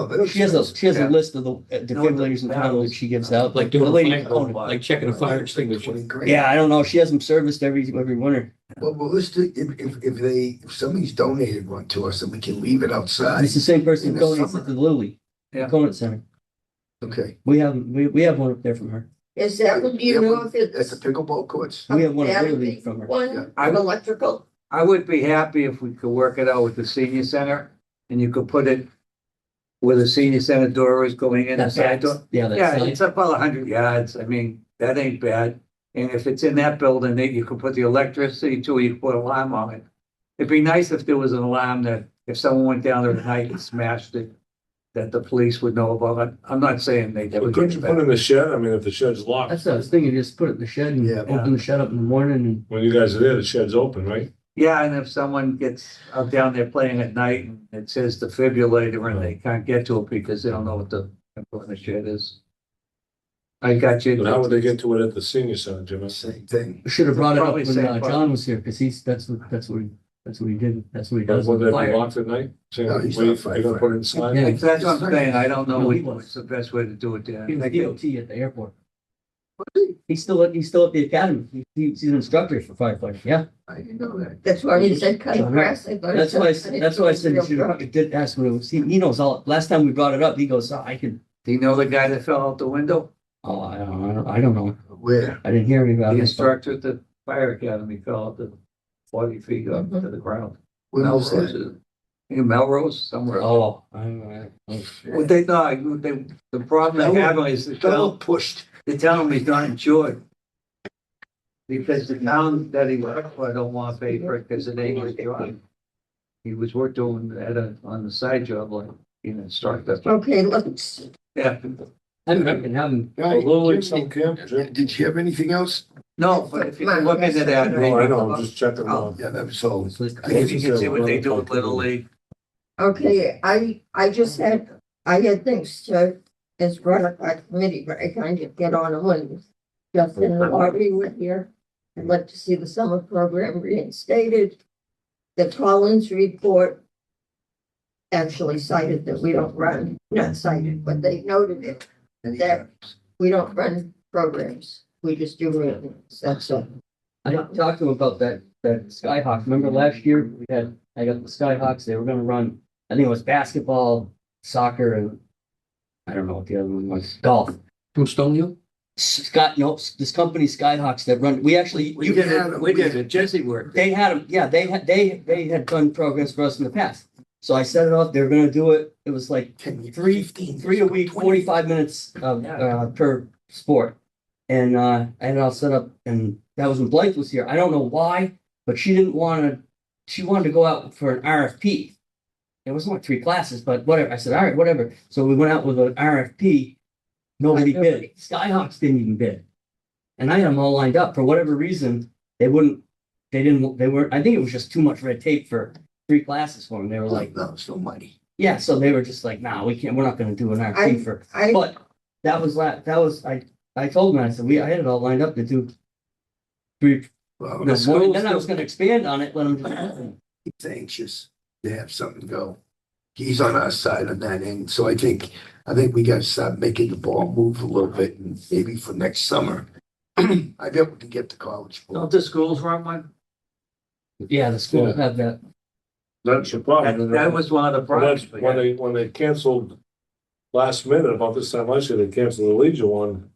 that She has a Yeah. list of the defibrillators in town that she gives out, Like doing the a lady. fire, like checking a fire extinguisher. 20 grand. Yeah, I don't know, she has them serviced every winter. Well, let's do, if somebody's donated one to us and we can leave it outside. It's the same person In who the donates summer. it to the Lily, Yeah. Conant Center. Okay. We have one up there from her. Is that, do you know if At it's? the pickleball courts. We have one at battery Little League from her. One, Yeah. of electrical? I would be happy if we could work it out with the senior center and you could put it where the senior center door is going in the That side back, door. yeah, that Yeah, side. it's about 100 yards. I mean, that ain't bad. And if it's in that building, then you could put the electricity too, you could put an alarm on it. It'd be nice if there was an alarm that if someone went down there at night and smashed it, that the police would know about it. I'm not saying they Yeah, would but couldn't get you put that. in the shed? I mean, if the shed's locked, That's what I was thinking, just put it in the shed and Yeah. open the shed up in the morning and. when you guys are there, the shed's open, right? Yeah, and if someone gets out down there playing at night and it says defibrillator and they can't get to it because they don't know what the shed is. I got you. But how would they get to it at the senior center, Jim? Same thing. We should have brought it up Probably when same John was here, cause that's what he did, that's what he does. Would with that be fire. locked at night? Saying, No, he's wait, not you're gonna put it inside? Yeah. That's what I'm saying. I don't know No, he was. what's the best way to do it there. He was DOT at the airport. He's still at the academy. He's an instructor for firefighting, yeah. I didn't know that. That's why you said cutting grass. I thought it That's why, I said- that's why I said you real should, truck. it did ask what it was, he knows all, last time we brought it up, he goes, oh, I can, Do you know the guy that fell out the window? oh, I don't know, Where? I didn't hear anything about The it. instructor at the fire academy fell out the 40 feet up to the ground. When was Melrose, that? in Melrose, somewhere. Oh, Well, they thought, the problem they're having is Fell pushed. they tell him he's not insured. Because the town that he worked for don't want to pay for it because it ain't his job. He was working on the side job like, instructor. Okay, let's, Yeah, I remember having, All right, Little League Jim, Summer Camp, Jim? Did you have anything else? no, but if you can look into that. No, I know, I'm just checking. Oh. Yeah, that was all. Maybe you can see what they do with Little League. okay, I just had, I had things to, as brought up by committee, but I kind of get on a limb. Justin and Audrey were here. I'd like to see the summer program reinstated. The Collins report actually cited that we don't run, not cited, but they noted it, that we don't run programs. We just do maintenance, that's all. I talked to him about that Skyhawk, remember last year, I got the Skyhawks, they were gonna run, I think it was basketball, soccer, and I don't know what the other one was, golf. From Stonehill? Scott, no, this company Skyhawks that run, we actually, We did it, Jesse worked. they had them, yeah, they had done programs for us in the past. So I set it up, they were gonna do it, it was like 10, three 15, a week, 20. 45 minutes of, per sport. And, I had it all set up and that was when Blythe was here. I don't know why, but she wanted to go out for an RFP. It wasn't like 3 classes, but whatever. I said, all right, whatever. So we went out with an RFP. Nobody bid. Skyhawks didn't even bid. And I had them all lined up. For whatever reason, they weren't, I think it was just too much red tape for 3 classes for them. They were like, No, it's no money. yeah, so they were just like, nah, we're not gonna do an RFP for, but I told them, I said, I had it all lined up to do 3, Well, no, the more, school's then I was gonna expand on it, let them just. he's anxious to have something go. He's on our side on that end, so I think we gotta start making the ball move a little bit, and maybe for next summer. I bet we can get to college. Don't the schools run one? Yeah, the school Yeah. have that. That's the problem. That was one of the Well, that's problems. when they canceled last minute, about this time last year, they canceled the Legion one.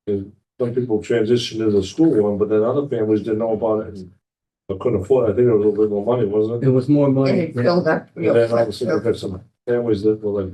And some people transitioned to the school one, but then other families didn't know about it and couldn't afford it. I think it was a little bit more money, wasn't It it? was more And money. it Yeah. filled up And real then all of a fast. sudden, we've got some families that were like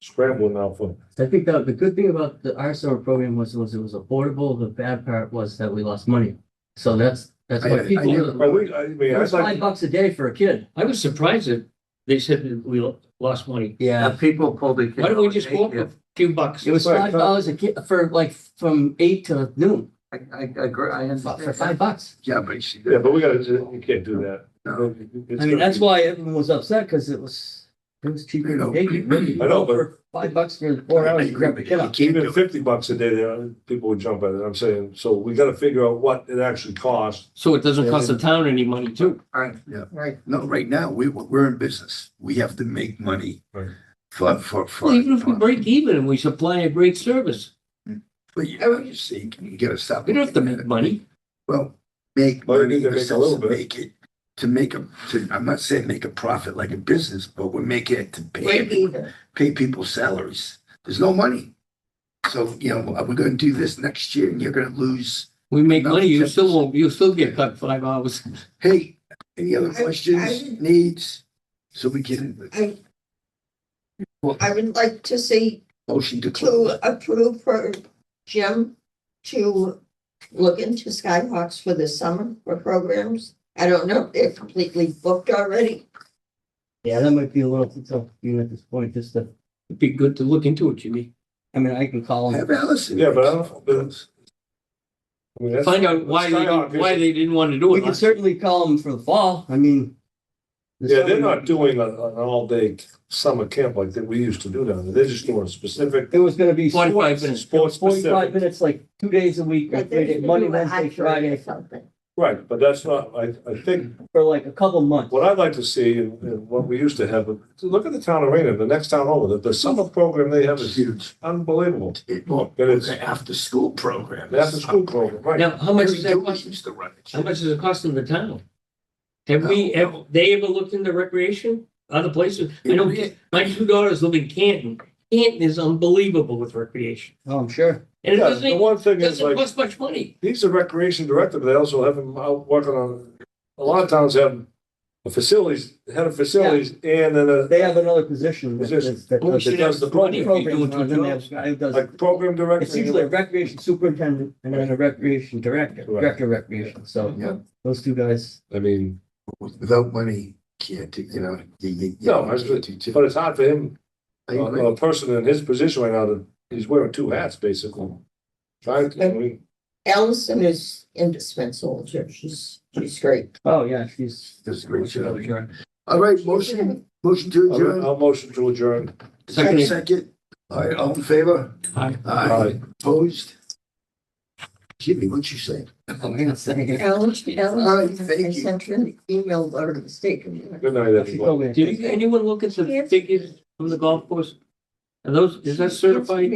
scrambling now for. I think that the good thing about our summer program was it was affordable. The bad part was that we lost money. So that's I why people, never- But I mean, it I'd was like, $5 a day for a kid. I was surprised that they said that we lost money. Yeah. People pulled the. Why don't we just go up a few bucks? It was Right. $5 a kid for like from 8 to noon I agree, I for understand. $5. Yeah, but you see, yeah, but we gotta, you can't do that. No. It's I mean, gonna that's be- why everyone was upset because it was cheaper than day. I know, but- For $5 for 4 hours, you grab a kid up. Even $50 a day, there, people would jump at it. I'm saying, so we gotta figure out what it actually costs. So it doesn't cost the town any money too. Right. Right. no, right now, we're in business. We have to make money Right. for. Well, even if we break even and we supply a great service, But you see, you gotta stop. we don't have to looking at make it. money. Well, make Well, you money, need to in the make a sense little of bit. make it, I'm not saying make a profit like a business, but we're making it to Break even. pay people salaries. There's no money. So, are we gonna do this next year and you're gonna lose? We make money, you still get cut 5 hours. Hey, any other I- questions, needs? So we can, I would like to see motion to close. to approve for Jim to look into Skyhawks for the summer for programs. I don't know if they're completely booked already. Yeah, that might be a little too tough for you at this point, just to, It'd be good to look into it, Jimmy. I mean, I can call Have them. Allison. Yeah, but I don't, but it's. I mean, that's- Find out why Skyhawk why is- they didn't want to do We it. can certainly call them for the fall. I mean. the Yeah, they're summer- not doing an all-day summer camp like that we used to do down there. They're just doing a specific It was gonna be 45 sports, minutes. sports 45 specific. minutes, like 2 days a week, Like like they should Monday, do Wednesday, archery or Friday, something. Right, but that's not, I think, for like a couple months. what I'd like to see and what we used to have, look at the town of Rainham, the next town over, the summer program they have is Huge. unbelievable. Well, And it's the after-school program. the after-school program, right? Now, how much Mary is that Gilbert cost? used to run it. How much is it costing the town? Have they ever looked into recreation, other places? I know my 2 daughters live in Canton. Canton is unbelievable with recreation. Oh, I'm sure. And it Yeah, the one thing is doesn't like, cost much money. he's a recreation director, but they also have him out working on, a lot of towns have head of facilities, and then They have another position. that Position. does- that Well, we does should the have the money if you're programs, doing two then they have jobs. a guy who does- like program director. It's usually a recreation superintendent and then a recreation director, Right. director of recreation. So Yeah. those 2 guys. I mean, Without money, can't, do. no, but it's hard for him, I agree. a person in his position right now, that he's wearing 2 hats, basically. Trying to, I mean, Allison is indispensable. She's great. Oh, yeah, she's. Does a great job. All right, motion to adjourn. I'll motion to adjourn. Second. Second. All right, all in favor? Aye. Aye. Opposed? Jimmy, what'd you say? I'm gonna say. Allison, right, thank I you. sent her an email about a mistake. Good night, She everybody. told me. Did anyone look at the figures from the golf course? Are those, is that certified?